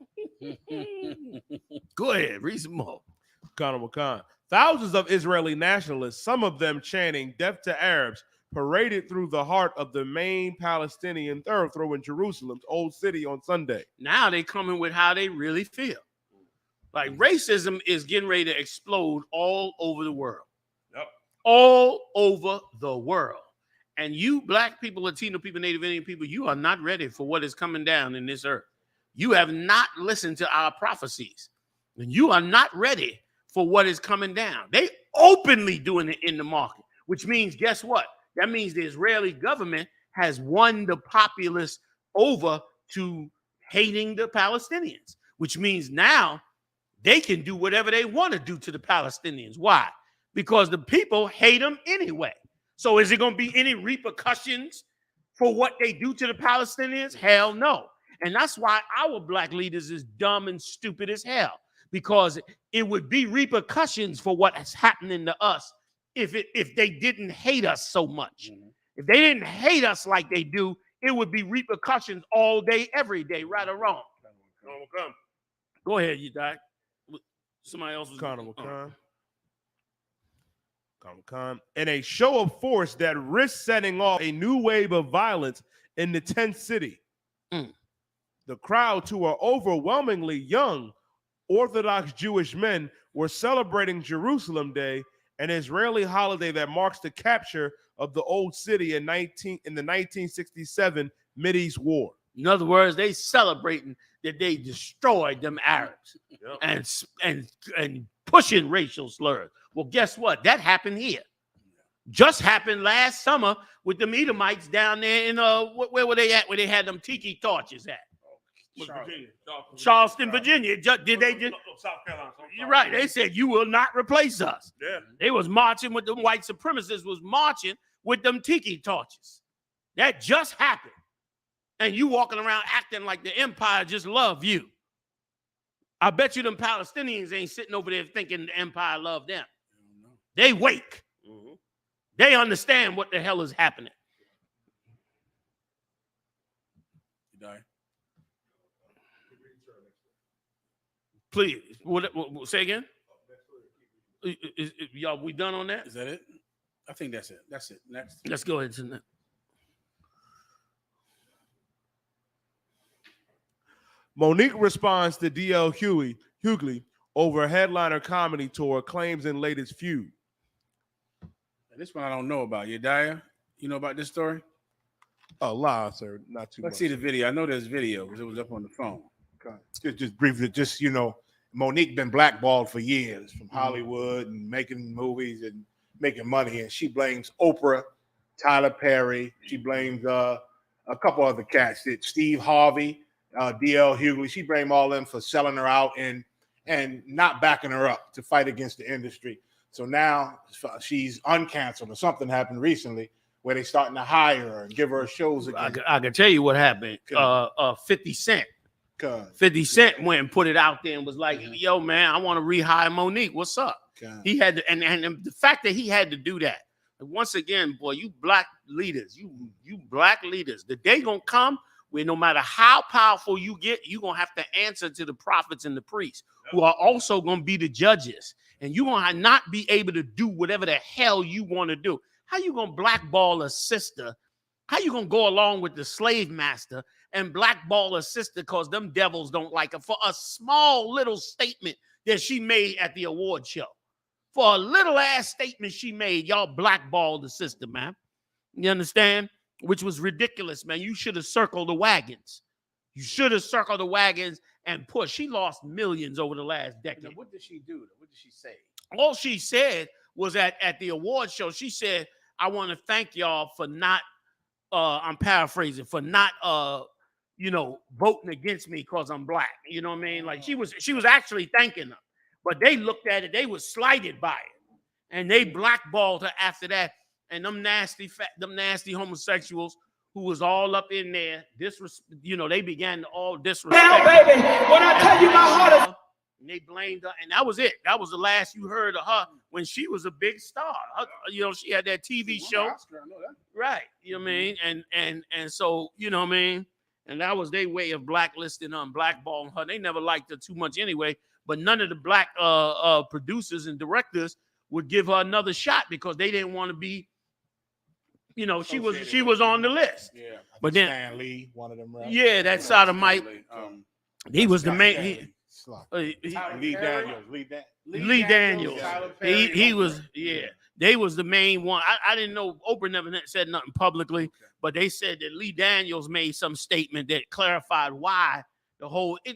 S22: Go ahead, read some more.
S8: Khan. Thousands of Israeli nationalists, some of them chanting death to Arabs, paraded through the heart of the main Palestinian thoroughfare in Jerusalem's old city on Sunday.
S22: Now they coming with how they really feel. Like racism is getting ready to explode all over the world.
S11: Yep.
S22: All over the world. And you black people, Latino people, Native Indian people, you are not ready for what is coming down in this earth. You have not listened to our prophecies. And you are not ready for what is coming down. They openly doing it in the market, which means, guess what? That means the Israeli government has won the populace over to hating the Palestinians, which means now they can do whatever they want to do to the Palestinians. Why? Because the people hate them anyway. So is it going to be any repercussions for what they do to the Palestinians? Hell no. And that's why our black leaders is dumb and stupid as hell, because it would be repercussions for what is happening to us if they didn't hate us so much. If they didn't hate us like they do, it would be repercussions all day, every day, right or wrong. Go ahead, you die. Somebody else was
S8: Khan. In a show of force that risks setting off a new wave of violence in the 10th city. The crowds, who are overwhelmingly young Orthodox Jewish men, were celebrating Jerusalem Day, an Israeli holiday that marks the capture of the old city in the 1967 Mideast War.
S22: In other words, they celebrating that they destroyed them Arabs and pushing racial slurs. Well, guess what? That happened here. Just happened last summer with the Edomites down there in where were they at? Where they had them tiki torches at? Charleston, Virginia. South Carolina. You're right. They said you will not replace us.
S11: Yeah.
S22: They was marching with them white supremacists. Was marching with them tiki torches. That just happened. And you walking around acting like the empire just love you. I bet you them Palestinians ain't sitting over there thinking the empire love them. They wake. They understand what the hell is happening.
S9: You die.
S22: Please, what, say again? Y'all, we done on that?
S9: Is that it? I think that's it. That's it. Next.
S22: Let's go ahead to that.
S8: Monique responds to DLHughley over headliner comedy tour, claims in latest feud.
S9: This one I don't know about. Yediah, you know about this story?
S8: Oh, lie, sir. Not too much.
S9: Let's see the video. I know there's video because it was up on the phone.
S10: Just briefly, Monique been blackballed for years from Hollywood and making movies and making money, and she blames Oprah, Tyler Perry. She blames a couple other cats, Steve Harvey, DLHughley. She blamed all them for selling her out and not backing her up to fight against the industry. So now she's uncanceled, or something happened recently where they starting to hire her and give her shows again. I
S22: can tell you what happened. 50 Cent. 50 Cent went and put it out there and was like, yo, man, I want to rehire Monique. What's up? He had to, and the fact that he had to do that. Once again, boy, you black leaders, you black leaders, the day gonna come where no matter how powerful you get, you're going to have to answer to the prophets and the priests, who are also going to be the judges. And you're going to not be able to do whatever the hell you want to do. How you going to blackball a sister? How you going to go along with the slave master and blackball a sister because them devils don't like her for a small little statement that she made at the award show? For a little ass statement she made, y'all blackballed the sister, man. You understand? Which was ridiculous, man. You should have circled the wagons. You should have circled the wagons and pushed. She lost millions over the last decade.
S9: Now, what did she do? What did she say?
S22: All she said was at the award show, she said, I want to thank y'all for not, I'm paraphrasing, for not, voting against me because I'm black. You know what I mean? Like she was actually thanking them. But they looked at it, they was slighted by it. And they blackballed her after that. And them nasty homosexuals who was all up in there, they began to all disrespect.
S1: Now, baby, when I tell you my heart is...
S22: And they blamed her, and that was it. That was the last you heard of her when she was a big star. She had that TV show.
S9: Oscar, I know that.
S22: Right. You know what I mean? And so, you know what I mean? And that was their way of blacklisting her and blackballing her. They never liked her too much anyway, but none of the black producers and directors would give her another shot because they didn't want to be, she was on the list.
S10: Yeah.
S22: But then
S10: Stan Lee, one of them, right?
S22: Yeah, that sodomite. He was the main.
S10: Lee
S22: Daniels. He was, yeah. They was the main one. I didn't know. Oprah never said nothing publicly, but they said that Lee Daniels made some statement that clarified why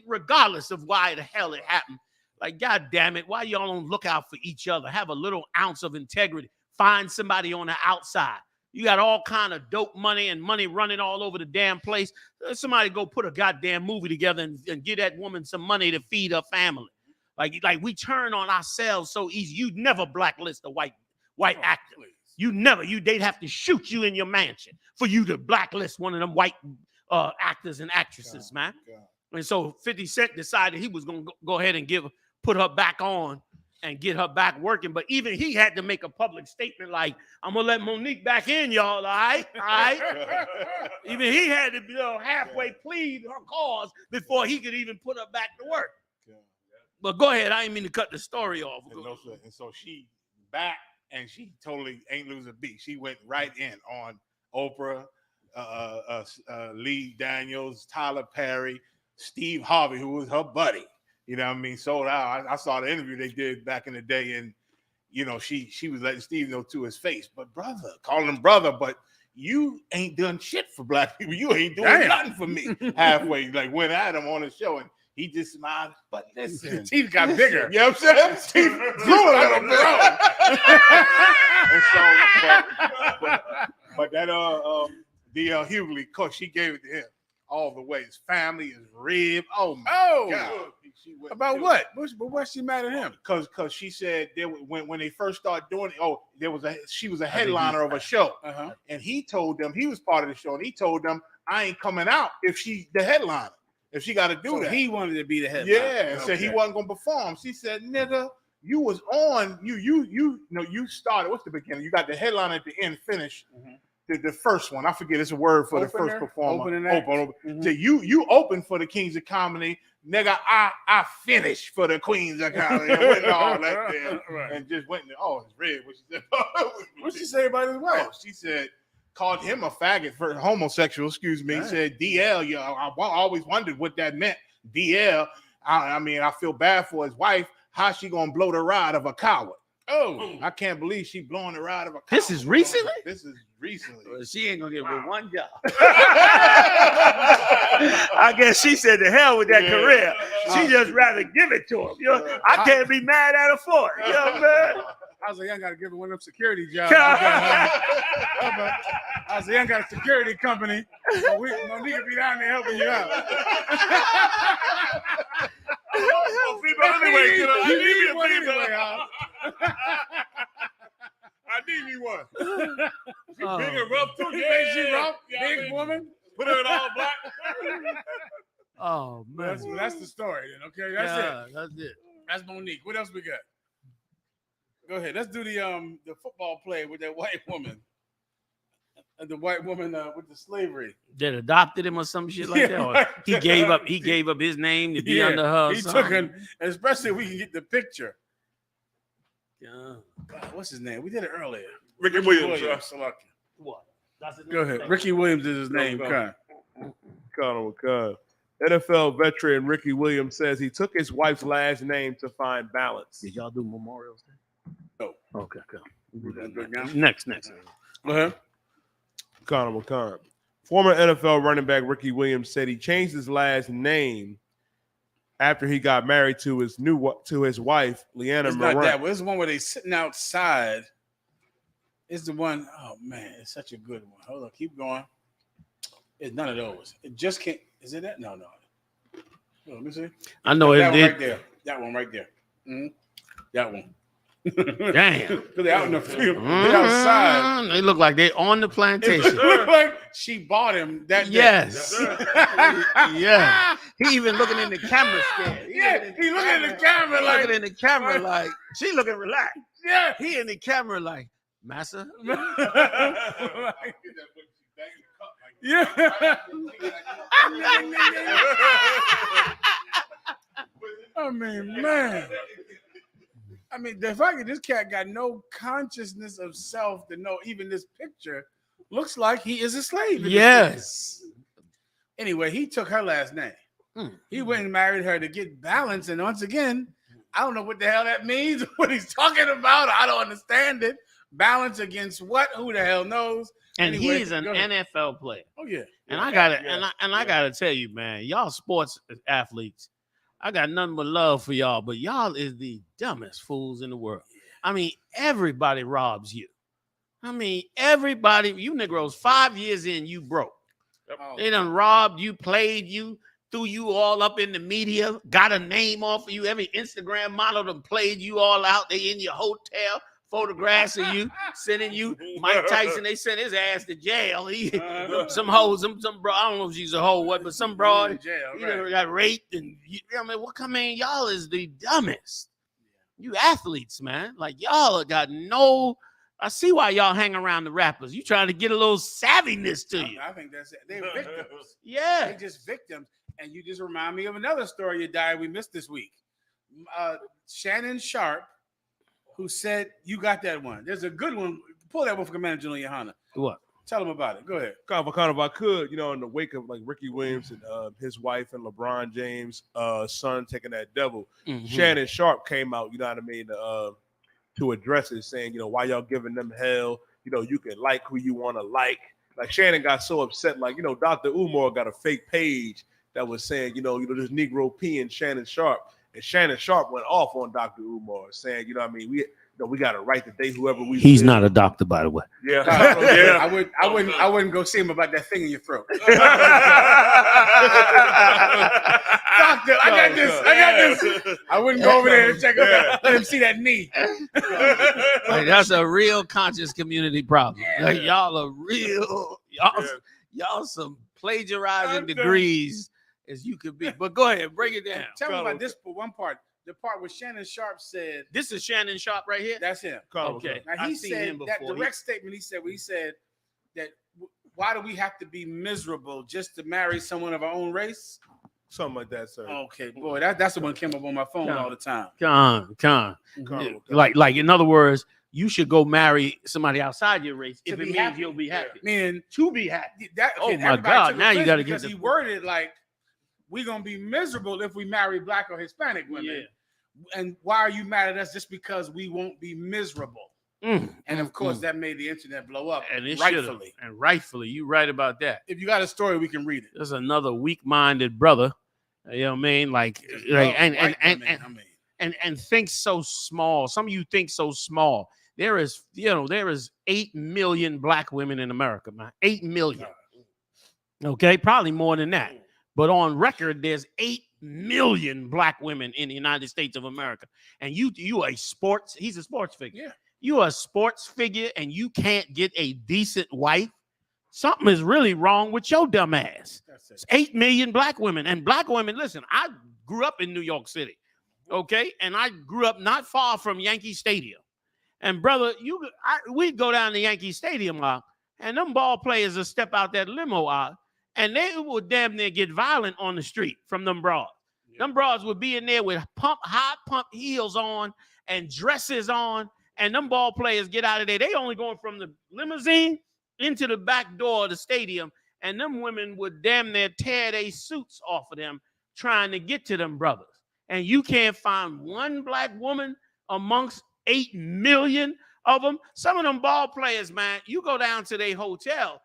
S22: regardless of why the hell it happened. Like, God damn it, why y'all don't look out for each other? Have a little ounce of integrity. Find somebody on the outside. You got all kind of dope money and money running all over the damn place. Somebody go put a goddamn movie together and give that woman some money to feed her family. Like we turn on ourselves so easy. You'd never blacklist a white actor. They'd have to shoot you in your mansion for you to blacklist one of them white actors and actresses, man. And so 50 Cent decided he was going to go ahead and put her back on and get her back working. But even he had to make a public statement like, I'm going to let Monique back in, y'all, all right? All right? Even he had to halfway plead her cause before he could even put her back to work. But go ahead. I didn't mean to cut the story off.
S10: And so she back, and she totally ain't lose a beat. She went right in on Oprah, Lee Daniels, Tyler Perry, Steve Harvey, who was her buddy. You know what I mean? Sold out. I saw the interview they did back in the day, and she was letting Steve know to his face, but brother, calling him brother, but you ain't done shit for black people. You ain't doing nothing for me. Halfway, like went at him on the show, and he just smiled. But listen,
S9: his teeth got bigger.
S10: You know what I'm saying? Teeth grew a little bit. And so, but that DLHughley, of course, she gave it to him all the way. His family, his rib. Oh my God.
S9: About what? What's she mad at him?
S10: Because she said when they first started doing it, she was a headliner of a show, and he told them he was part of the show, and he told them I ain't coming out if she the headliner, if she got to do that.
S9: He wanted to be the headliner.
S10: Yeah, and said he wasn't gonna perform. She said, "Nigga, you was on. You started. What's the beginning? You got the headline at the end. Finish." The first one, I forget, it's a word for the first performer. Open. So you open for the Kings of Comedy, nigga. I finished for the Queens of Comedy. And went and all that there, and just went. It's red. What she said?
S9: What she say about his wife?
S10: She said called him a faggot for homosexual. Excuse me. Said DL. I always wondered what that meant. DL. I mean, I feel bad for his wife. How she gonna blow the ride of a coward? Oh, I can't believe she blowing the ride of a coward.
S22: This is recently?
S10: This is recently.
S22: Well, she ain't gonna get one job. I guess she said to hell with that career. She just rather give it to him. I can't be mad at her for it. You know what I'm saying?
S9: I was like, I gotta give her one of them security jobs. I was like, I got a security company. Monique will be down there helping you out.
S11: I need me one. She big and rough too.
S9: She rough, big woman.
S11: Put her in all black.
S22: Oh man,
S9: that's the story then. Okay, that's it.
S22: That's it.
S9: That's Monique. What else we got? Go ahead. Let's do the football play with that white woman. The white woman with the slavery
S22: that adopted him or some shit like that. Or he gave up his name to be under her.
S9: He took him, especially if we can get the picture. What's his name? We did it earlier.
S11: Ricky Williams.
S22: What?
S9: Go ahead. Ricky Williams is his name.
S8: NFL veteran Ricky Williams says he took his wife's last name to find balance.
S22: Did y'all do Memorials Day?
S9: No.
S22: Okay, cool. Next.
S9: Go ahead.
S8: Connor McCann. Former NFL running back Ricky Williams said he changed his last name after he got married to his wife, Leanna Moran.
S9: Not that one. It's the one where they sitting outside. It's the one. Oh man, it's such a good one. Hold on, keep going. It's none of those. It just can't. Is it that? No. Oh, let me see.
S22: I know
S9: that
S22: it
S9: one
S22: did.
S9: right there. That one right there. Mm-hmm. That one.
S22: Damn.
S9: They're out in the field. They're outside.
S22: They look like they're on the plantation.
S9: It look like she bought him that day.
S22: Yes. Yeah. He even looking in the camera scared.
S9: He looking in the camera like.
S22: Looking in the camera like. She looking relaxed.
S9: Yeah.
S22: He in the camera like, Massa.
S9: Yeah. I mean, man. I mean, the fact that this cat got no consciousness of self to know even this picture looks like he is a slave.
S22: Yes.
S9: Anyway, he took her last name. He went and married her to get balance. And once again, I don't know what the hell that means, what he's talking about. I don't understand it. Balance against what? Who the hell knows?
S22: And
S9: Anyway,
S22: he's an NFL player.
S9: Oh yeah.
S22: And I gotta tell you, man, y'all sports athletes, I got nothing but love for y'all, but y'all is the dumbest fools in the world. I mean, everybody robs you. I mean, everybody, you Negroes, 5 years in, you broke. They done robbed you, played you, threw you all up in the media, got a name off of you. Every Instagram model done played you all out. They in your hotel. Photographs of you, sending you Mike Tyson. They sent his ass to jail. Some hoes, some bro. I don't know if she's a hoe, what, but some broad. He got raped, and I mean, what? Come in, y'all is the dumbest. You athletes, man, like y'all got no. I see why y'all hang around the rappers. You trying to get a little savviness to you.
S9: I think that's it. They're victims.
S22: Yeah,
S9: they're just victims. And you just remind me of another story you died we missed this week. Shannon Sharp, who said, you got that one. There's a good one. Pull that one for Commander General Yohanna.
S22: What?
S9: Tell him about it. Go ahead.
S8: Kind of, if I could, in the wake of like Ricky Williams and his wife and LeBron James' son taking that devil, Shannon Sharp came out, you know what I mean, to address it, saying, why y'all giving them hell? You can like who you want to like. Like Shannon got so upset, like, Dr. Umar got a fake page that was saying, this Negro peeing Shannon Sharp. And Shannon Sharp went off on Dr. Umar, saying, we got a right to date whoever we.
S22: He's not a doctor, by the way.
S8: Yeah,
S9: I wouldn't go see him about that thing in your throat. Doctor, I got this. I wouldn't go over there and check him out. Let him see that knee.
S22: Like, that's a real conscious community problem. Like, y'all are real. Y'all some plagiarizing degrees as you could be. But go ahead, break it down.
S9: Tell me about this one part. The part where Shannon Sharp said,
S22: "This is Shannon Sharp right here."
S9: That's him.
S22: Okay.
S9: Now he said that direct statement. He said that why do we have to be miserable just to marry someone of our own race?
S8: Something like that, sir.
S9: Okay, boy, that's the one that came up on my phone all the time.
S22: Like in other words, you should go marry somebody outside your race if it means
S9: happy.
S22: you'll be happy.
S9: Meaning
S22: to be happy.
S9: Oh
S22: my God! Now you got to get
S9: he worded like we're gonna be miserable if we marry Black or Hispanic women.
S22: Yeah.
S9: And why are you mad at us just because we won't be miserable? And of course, that made the internet blow up.
S22: And it
S9: rightfully.
S22: And rightfully, you right about that.
S9: If you got a story, we can read it.
S22: There's another weak-minded brother. You know what I mean? And think so small. Some of you think so small. There is 8 million Black women in America, man. 8 million. Okay, probably more than that. But on record, there's 8 million Black women in the United States of America. And he's a sports figure.
S9: Yeah.
S22: You are a sports figure and you can't get a decent wife. Something is really wrong with your dumb ass. It's 8 million Black women. And Black women, listen, I grew up in New York City. Okay. And I grew up not far from Yankee Stadium. And brother, we'd go down to Yankee Stadium, and them ball players will step out that limo out, and they would damn near get violent on the street from them broads. Them broads would be in there with high pump heels on and dresses on, and them ball players get out of there. They only going from the limousine into the back door of the stadium, and them women would damn near tear their suits off of them trying to get to them brothers. And you can't find one black woman amongst 8 million of them. Some of them ball players, man, you go down to their hotel.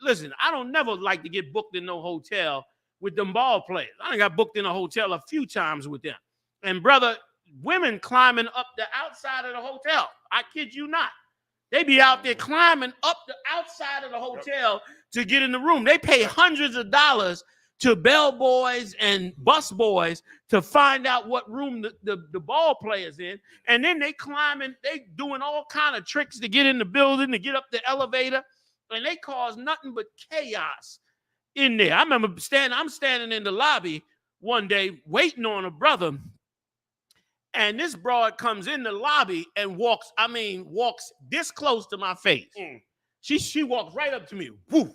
S22: Listen, I don't never like to get booked in no hotel with them ball players. I done got booked in a hotel a few times with them. And brother, women climbing up the outside of the hotel. I kid you not. They be out there climbing up the outside of the hotel to get in the room. They pay hundreds of dollars to bellboys and bus boys to find out what room the ball players in. And then they climbing, they doing all kind of tricks to get in the building, to get up the elevator. And they cause nothing but chaos in there. I remember I'm standing in the lobby one day waiting on a brother. And this broad comes in the lobby and walks this close to my face. She walks right up to me. Woo.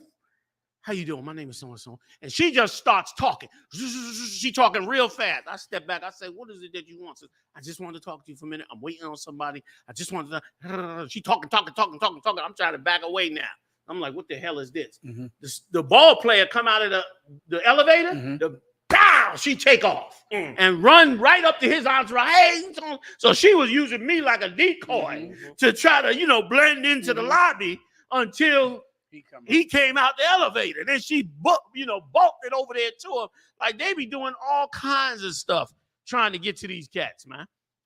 S22: How you doing? My name is so-and-so. And she just starts talking. She talking real fast. I step back. I say, what is it that you want? I just want to talk to you for a minute. I'm waiting on somebody. I just want to... She talking. I'm trying to back away now. I'm like, what the hell is this? The ball player come out of the elevator. She take off and run right up to his entourage. Hey, so she was using me like a decoy to try to, blend into the lobby until he came out the elevator. And then she bolted over there to him. Like, they be doing all kinds of stuff trying to get to these cats, man.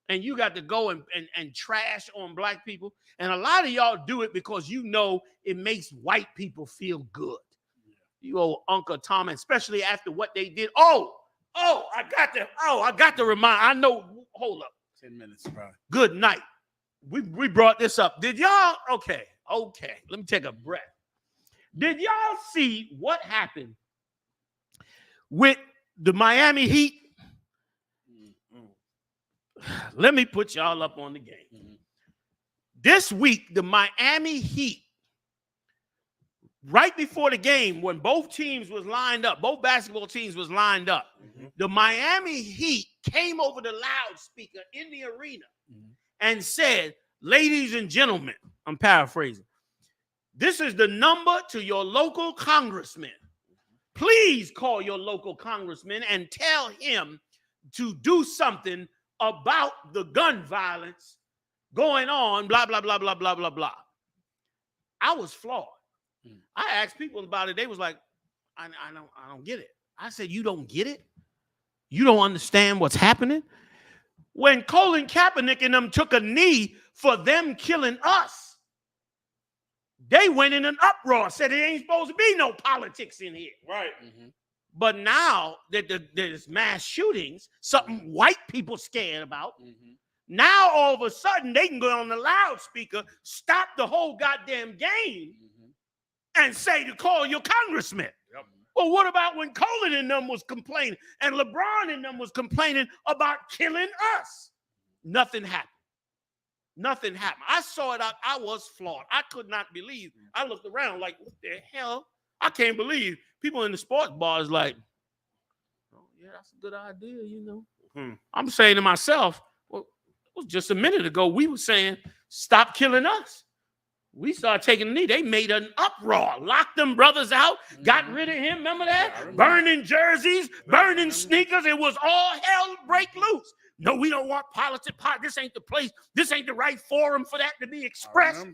S22: And you got to go and trash on black people. And a lot of y'all do it because it makes white people feel good. You old Uncle Tom, especially after what they did. I got to remind. I know. Hold up.
S9: 10 minutes, bro.
S22: Good night. We brought this up. Did y'all? Okay. Let me take a breath. Did y'all see what happened with the Miami Heat? Let me put y'all up on the game. This week, the Miami Heat, right before the game, when both teams was lined up, both basketball teams was lined up, the Miami Heat came over the loudspeaker in the arena and said, ladies and gentlemen, I'm paraphrasing, this is the number to your local congressman. Please call your local congressman and tell him to do something about the gun violence going on, blah, blah, blah, blah, blah, blah, blah. I was flawed. I asked people about it. They was like, I don't get it. I said, you don't get it? You don't understand what's happening? When Colin Kaepernick and them took a knee for them killing us, they went in an uproar, said it ain't supposed to be no politics in here.
S11: Right.
S22: But now that there's mass shootings, something white people scared about, now all of a sudden they can go on the loudspeaker, stop the whole goddamn game, and say to call your congressman. Well, what about when Colin and them was complaining and LeBron and them was complaining about killing us? Nothing happened. Nothing happened. I saw it out. I was flawed. I could not believe. I looked around like, what the hell? I can't believe people in the sports bars like, oh, yeah, that's a good idea, I'm saying to myself, well, it was just a minute ago we were saying, stop killing us. We started taking a knee. They made an uproar, locked them brothers out, got rid of him. Remember that? Burning jerseys, burning sneakers. It was all hell break loose. No, we don't want politics. This ain't the place. This ain't the right forum for that to be expressed.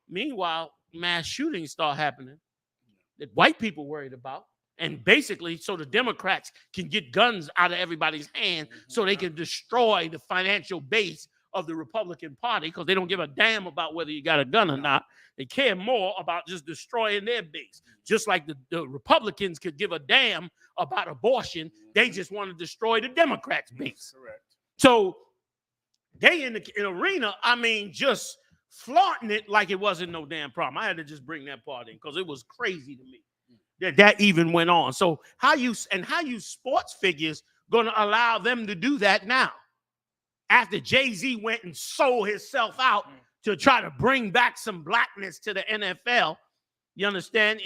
S22: Meanwhile, mass shootings start happening that white people worried about. And basically, so the Democrats can get guns out of everybody's hand so they can destroy the financial base of the Republican Party, because they don't give a damn about whether you got a gun or not. They care more about just destroying their base. Just like the Republicans could give a damn about abortion. They just want to destroy the Democrats' base.
S11: Correct.
S22: So they in the arena, just flaunting it like it wasn't no damn problem. I had to just bring that part in because it was crazy to me that even went on. So how you sports figures going to allow them to do that now? After Jay-Z went and sold himself out to try to bring back some blackness to the NFL, You understand?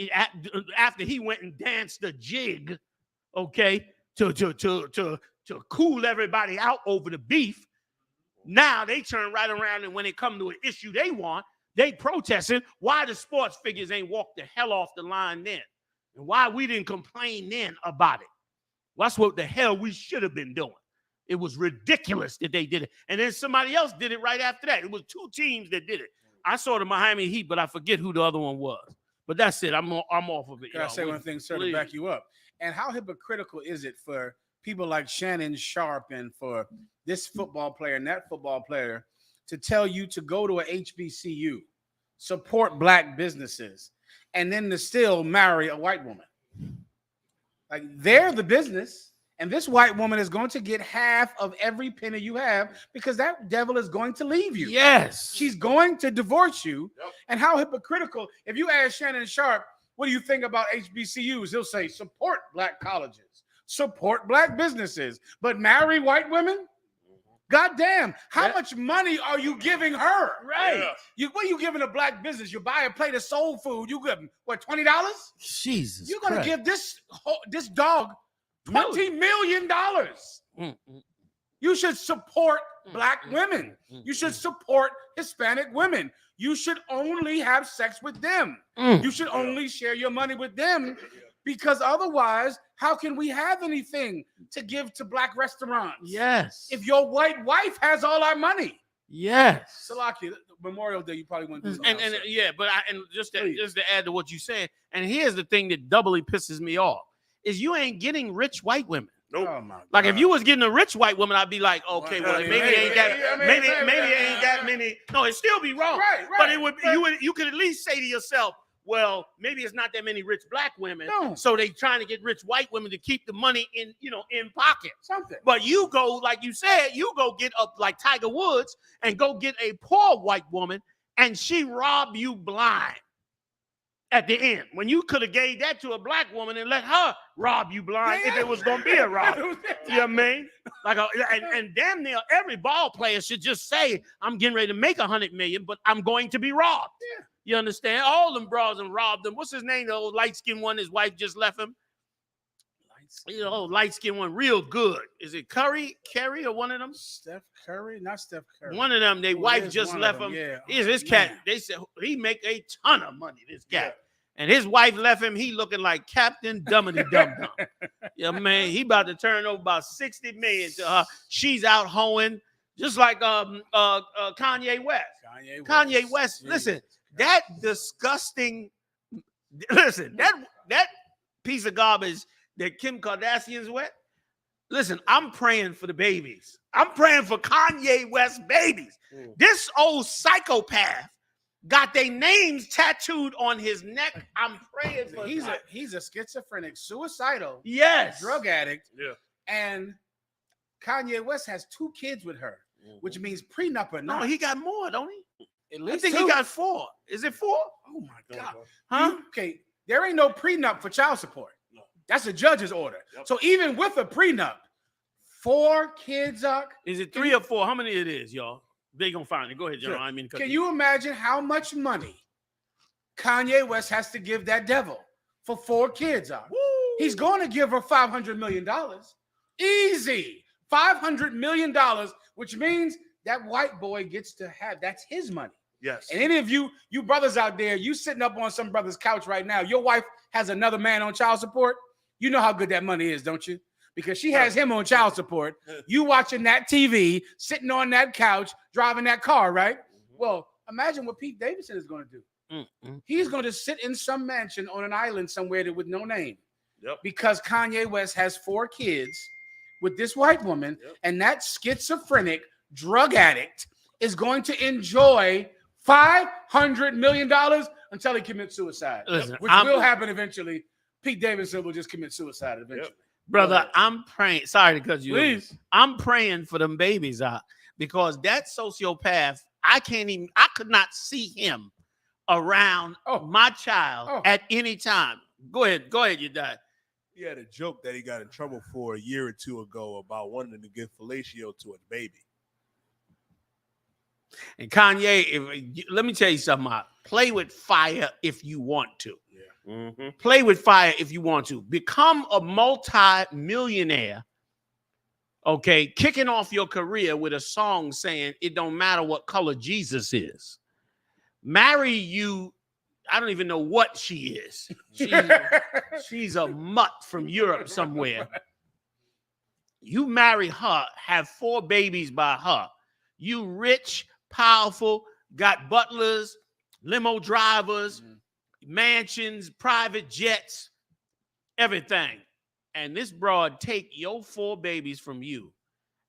S22: After he went and danced the jig, okay, to cool everybody out over the beef. Now they turn right around, and when it come to an issue they want, they protesting why the sports figures ain't walked the hell off the line then, and why we didn't complain then about it. That's what the hell we should have been doing. It was ridiculous that they did it, and then somebody else did it right after that. It was 2 teams that did it. I saw the Miami Heat, but I forget who the other one was. But that's it. I'm off of it.
S9: Can I say one thing, sir, to back you up? And how hypocritical is it for people like Shannon Sharp and for this football player and that football player to tell you to go to a HBCU, support black businesses, and then to still marry a white woman? Like, they're the business, and this white woman is going to get half of every penny you have because that devil is going to leave you.
S22: Yes.
S9: She's going to divorce you. Yep. And how hypocritical. If you ask Shannon Sharp, what do you think about HBCUs? He'll say, support black colleges, support black businesses, but marry white women? God damn, how much money are you giving her? Right. Yeah. What are you giving a black business? You buy a plate of soul food, you give them, what, $20?
S22: Jesus
S9: You're going to give this dog $20 million. You should support black women. You should support Hispanic women. You should only have sex with them. You should only share your money with them, because otherwise, how can we have anything to give to black restaurants?
S22: Yes.
S9: If your white wife has all our money.
S22: Yes.
S9: Salaki, Memorial Day, you probably wouldn't do
S22: and yeah, but just to add to what you said, and here's the thing that doubly pisses me off, is you ain't getting rich white women.
S11: Nope.
S9: Oh my God.
S22: Like, if you was getting a rich white woman, I'd be like, okay, well, maybe it ain't that, maybe it ain't that many. No, it'd still be wrong.
S9: Right.
S22: But it would, you could at least say to yourself, well, maybe it's not that many rich black women, so they trying to get rich white women to keep the money in pocket.
S9: Something.
S22: But you go, like you said, you go get up like Tiger Woods and go get a poor white woman, and she rob you blind at the end, when you could have gave that to a black woman and let her rob you blind if it was going to be a rob. You know what I mean? Like, and damn near every ball player should just say, I'm getting ready to make $100 million, but I'm going to be robbed.
S9: Yeah.
S22: You understand? All them bras and robbed them. What's his name? The old light-skinned one, his wife just left him. You know, light-skinned one, real good. Is it Kerry, or one of them?
S9: Steph Curry? Not Steph Curry.
S22: One of them, their wife just left him.
S9: Yeah.
S22: Here's his cat. They said he make a ton of money, this cat. Yeah. And his wife left him. He looking like Captain Dummity Dum Dum. Yeah, man. He about to turn over about $60 million to her. She's out hoeing, just like Kanye West. Kanye West. Listen, that disgusting. Listen, that piece of garbage that Kim Kardashian's with. Listen, I'm praying for the babies. I'm praying for Kanye West babies. This old psychopath got their names tattooed on his neck. I'm praying for
S9: he's a schizophrenic, suicidal, drug addict. Yeah. And Kanye West has 2 kids with her, which means prenup or not.
S22: No, he got more, don't he?
S9: At least
S22: I think
S9: 2.
S22: he got 4. Is it 4?
S9: Oh my God. Huh? Okay, there ain't no prenup for child support. No. That's a judge's order. Yep. So even with a prenup, 4 kids are.
S22: Is it 3 or 4? How many it is, y'all? They gonna find it. Go ahead, General.
S9: Sure. Can you imagine how much money Kanye West has to give that devil for 4 kids? He's going to give her $500 million. Easy. $500 million, which means that white boy gets to have, that's his money.
S11: Yes.
S9: And any of you brothers out there, you sitting up on some brother's couch right now, your wife has another man on child support. You know how good that money is, don't you? Because she has him on child support. You watching that TV, sitting on that couch, driving that car, right? Well, imagine what Pete Davidson is going to do. He's going to sit in some mansion on an island somewhere with no name.
S11: Yep.
S9: Because Kanye West has 4 kids with this white woman, and that schizophrenic drug addict is going to enjoy $500 million until he commits suicide.
S22: Listen,
S9: which will happen eventually. Pete Davidson will just commit suicide eventually.
S22: Brother, I'm praying. Sorry to cut you. Please. I'm praying for them babies out, because that sociopath, I could not see him around my child at any time. Go ahead, you die.
S8: He had a joke that he got in trouble for a year or 2 ago about wanting to give fellatio to a baby.
S22: And Kanye, let me tell you something. Play with fire if you want to. Play with fire if you want to. Become a multi-millionaire, okay, kicking off your career with a song saying it don't matter what color Jesus is. Marry you, I don't even know what she is. She's a mutt from Europe somewhere. You marry her, have 4 babies by her. You rich, powerful, got butlers, limo drivers, mansions, private jets, everything. And this broad take your 4 babies from you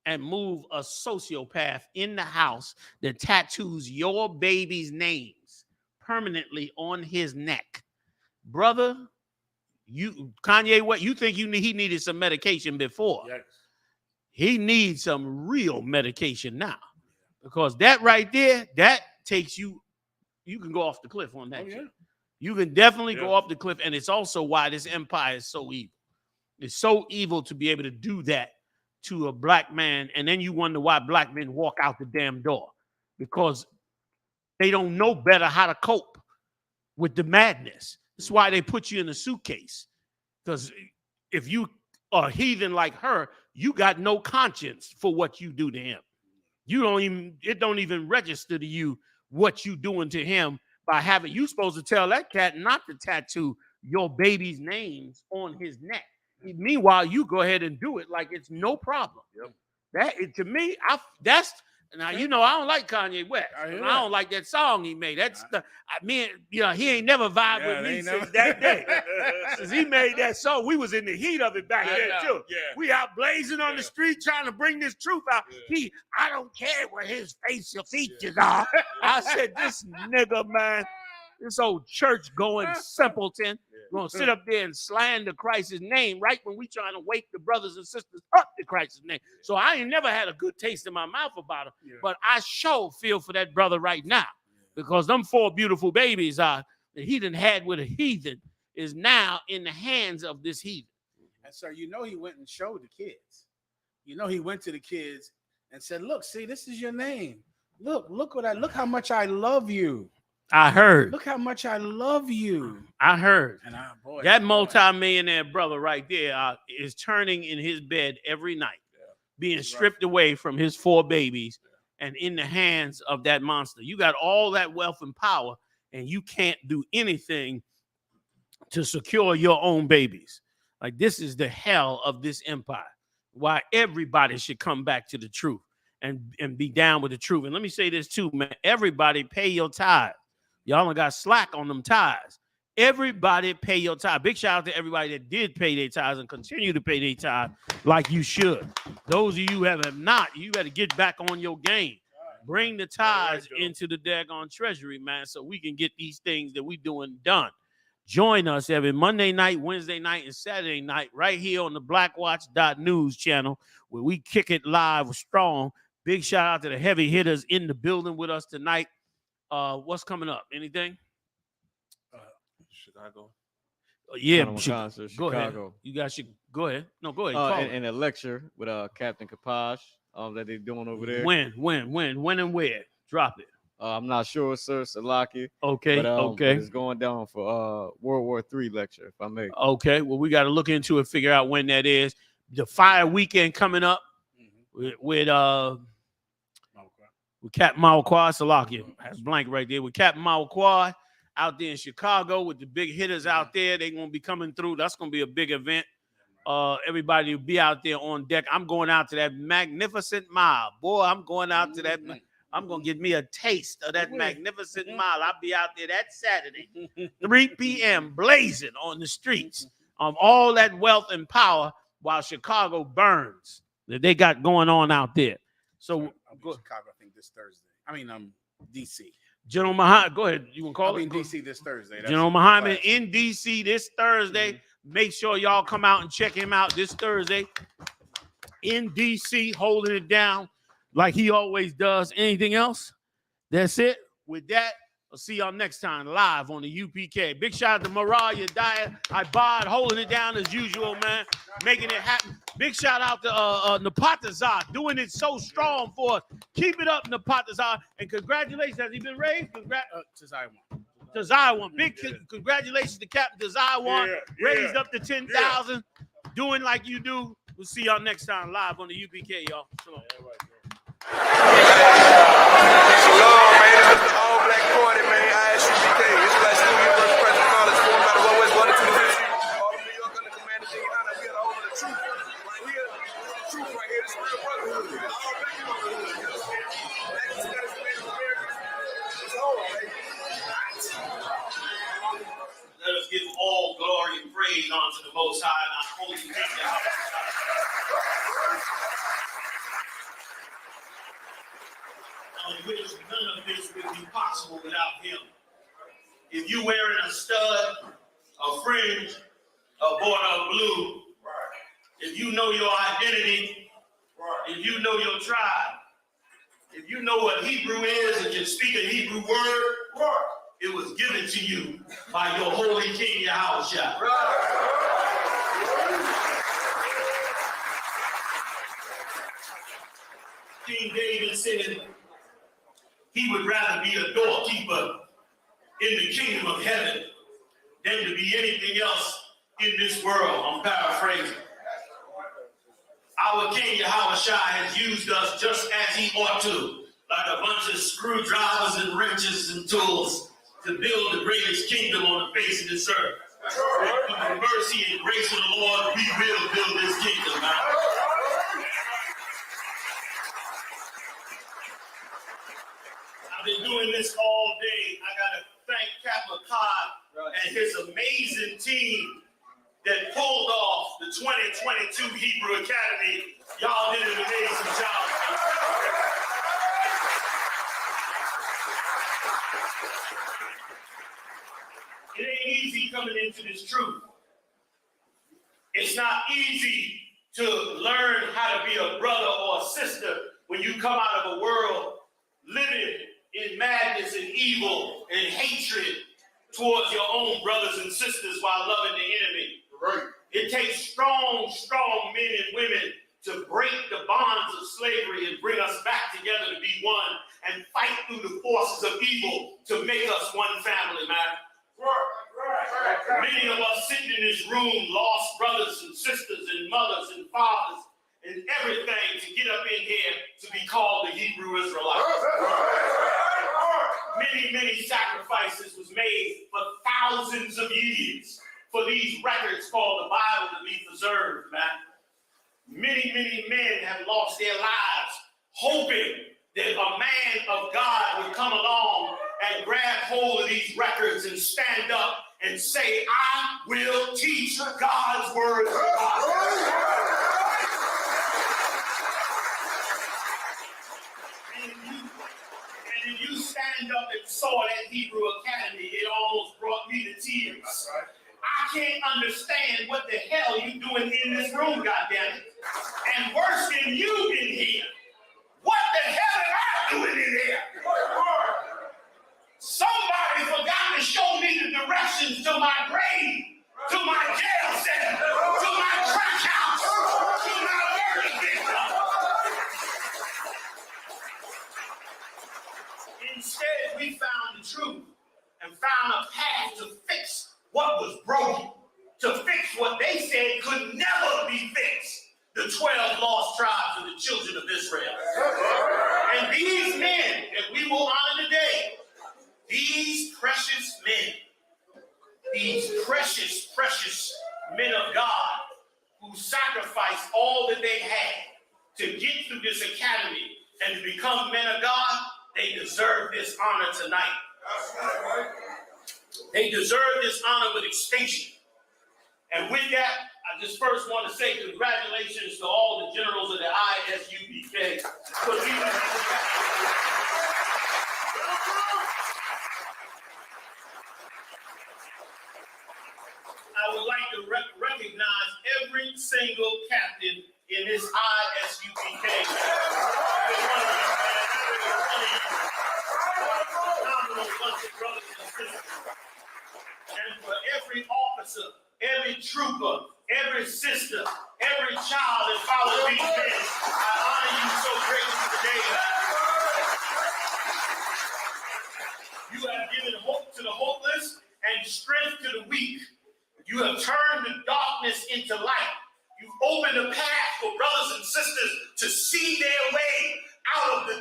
S22: and move a sociopath in the house that tattoos your baby's names permanently on his neck. Brother, Kanye, what you think he needed some medication before? Yes. He needs some real medication now, because that right there, that takes you can go off the cliff on that. You can definitely go off the cliff, and it's also why this empire is so evil. It's so evil to be able to do that to a black man, and then you wonder why black men walk out the damn door, because they don't know better how to cope with the madness. That's why they put you in a suitcase, because if you are a heathen like her, you got no conscience for what you do to him. It don't even register to you what you doing to him by having. You supposed to tell that cat not to tattoo your baby's names on his neck. Meanwhile, you go ahead and do it like it's no problem. To me, that's now, you know, I don't like Kanye West. I don't like that song he made. He ain't never vibed with me since that day. Since he made that song, we was in the heat of it back then too. We out blazing on the street trying to bring this truth out. I don't care what his facial features are. I said, this nigga, man, this old church-going simpleton, gonna sit up there and slander Christ's name right when we trying to wake the brothers and sisters up to Christ's name. So I ain't never had a good taste in my mouth about him, but I sure feel for that brother right now, because them 4 beautiful babies that he done had with a heathen is now in the hands of this heathen.
S9: And so you know he went and showed the kids. You know he went to the kids and said, "Look, see, this is your name. Look how much I love you.
S22: I heard.
S9: Look how much I love you."
S22: I heard.
S9: And
S22: that multi-millionaire brother right there is turning in his bed every night, being stripped away from his 4 babies and in the hands of that monster. You got all that wealth and power, and you can't do anything to secure your own babies. Like, this is the hell of this empire. Why everybody should come back to the truth and be down with the truth. And let me say this too, man. Everybody pay your tithe. Y'all done got slack on them tithes. Everybody pay your tithe. Big shout out to everybody that did pay their tithes and continue to pay their tithe like you should. Those of you who have not, you better get back on your game. Bring the tithes into the daggone treasury, man, so we can get these things that we doing done. Join us every Monday night, Wednesday night, and Saturday night right here on the BlackWatch.News channel, where we kick it live strong. Big shout out to the heavy hitters in the building with us tonight. What's coming up? Anything?
S11: Chicago.
S12: Go
S22: Chicago.
S12: ahead.
S22: You guys should go ahead. No, go ahead.
S12: And a lecture with Captain Kapaj that they're doing over there.
S22: When and where? Drop it.
S12: I'm not sure, sir. Salaki.
S22: Okay.
S12: But it's going down for World War III lecture, if I may.
S22: Okay. Well, we got to look into it, figure out when that is. The fire weekend coming up with Captain Malquad, Salaki. That's blank right there. With Captain Malquad out there in Chicago with the big hitters out there. They're going to be coming through. That's going to be a big event. Everybody will be out there on deck. I'm going out to that magnificent mile. Boy, I'm going out to that. I'm going to get me a taste of that magnificent mile. I'll be out there that Saturday, 3 p.m., blazing on the streets of all that wealth and power while Chicago burns that they got going on out there. So,
S9: Chicago, I think this Thursday. D.C.
S22: General Muhammad, go ahead. You want to call
S9: it?
S22: in
S9: D.C. this Thursday.
S22: General Muhammad in D.C. this Thursday. Make sure y'all come out and check him out this Thursday in D.C., holding it down like he always does. Anything else? That's it. With that, I'll see y'all next time live on the UPK. Big shout out to Mariah Dyer, Ibad, holding it down as usual, man, making it happen. Big shout out to Napatazar, doing it so strong for us. Keep it up, Napatazar, and congratulations. Has he been raised? Zion. Big congratulations to Captain Zion. Raised up to 10,000. Doing like you do. We'll see y'all next time live on the UPK, y'all. Shalom.
S1: Shalom, man. This is the all-black party, man. I.S.U.P.K. Israelite Student University Preston College, formed by the West 1 to 250. All of New York under command of GEN.YAHANNA. We are the home of the truth. Right here, the truth right here. This is real brotherhood. All-black brotherhood. Black Hispanics, Americans. It's home, baby.
S22: Let us give all glory and praise unto the Most High and our holy King. None of this would be possible without him. If you wearing a stud, a fringe, a border of blue, if you know your identity, if you know your tribe, if you know what Hebrew is and can speak a Hebrew word, it was given to you by your holy King Yahushua. King David said he would rather be a doorkeeper in the kingdom of heaven than to be anything else in this world. I'm paraphrasing. Our King Yahushua has used us just as he ought to, like a bunch of screwdrivers and wrenches and tools to build the greatest kingdom on the face of this earth. And through the mercy and grace of the Lord, we will build this kingdom now. I've been doing this all day. I got to thank Captain Todd and his amazing team that pulled off the 2022 Hebrew Academy. Y'all did an amazing job. It ain't easy coming into this truth. It's not easy to learn how to be a brother or a sister when you come out of a world living in madness and evil and hatred towards your own brothers and sisters while loving the enemy. Right. It takes strong men and women to break the bonds of slavery and bring us back together to be one and fight through the forces of evil to make us one family, man. Right. Many of us sitting in this room lost brothers and sisters and mothers and fathers and everything to get up in here to be called the Hebrew Israelite. Many sacrifices was made for thousands of years for these records called the Bible to be preserved, man. Many men have lost their lives hoping that a man of God would come along and grab hold of these records and stand up and say, I will teach God's word to God. And if you stand up and saw that Hebrew Academy, it almost brought me to tears. I can't understand what the hell you doing in this room, goddammit. And worse than you in here, what the hell am I doing in here? Somebody forgot to show me the directions to my grave, to my jail cell, to my crack house, to my murder victim. Instead, we found the truth and found a path to fix what was broken, to fix what they said could never be fixed. The 12 lost tribes of the children of Israel. And these men that we will honor today, these precious men, these precious men of God who sacrificed all that they had to get through this academy and to become men of God, they deserve this honor tonight. They deserve this honor with extinction. And with that, I just first want to say congratulations to all the generals of the I.S.U.P.K. I would like to recognize every single captain in this I.S.U.P.K. Phenomenal bunch of brothers and sisters. And for every officer, every trooper, every sister, every child that follows these men, I honor you so greatly today. You have given hope to the hopeless.
S2: turned darkness into light. You've opened a path for brothers and sisters to see their way out of the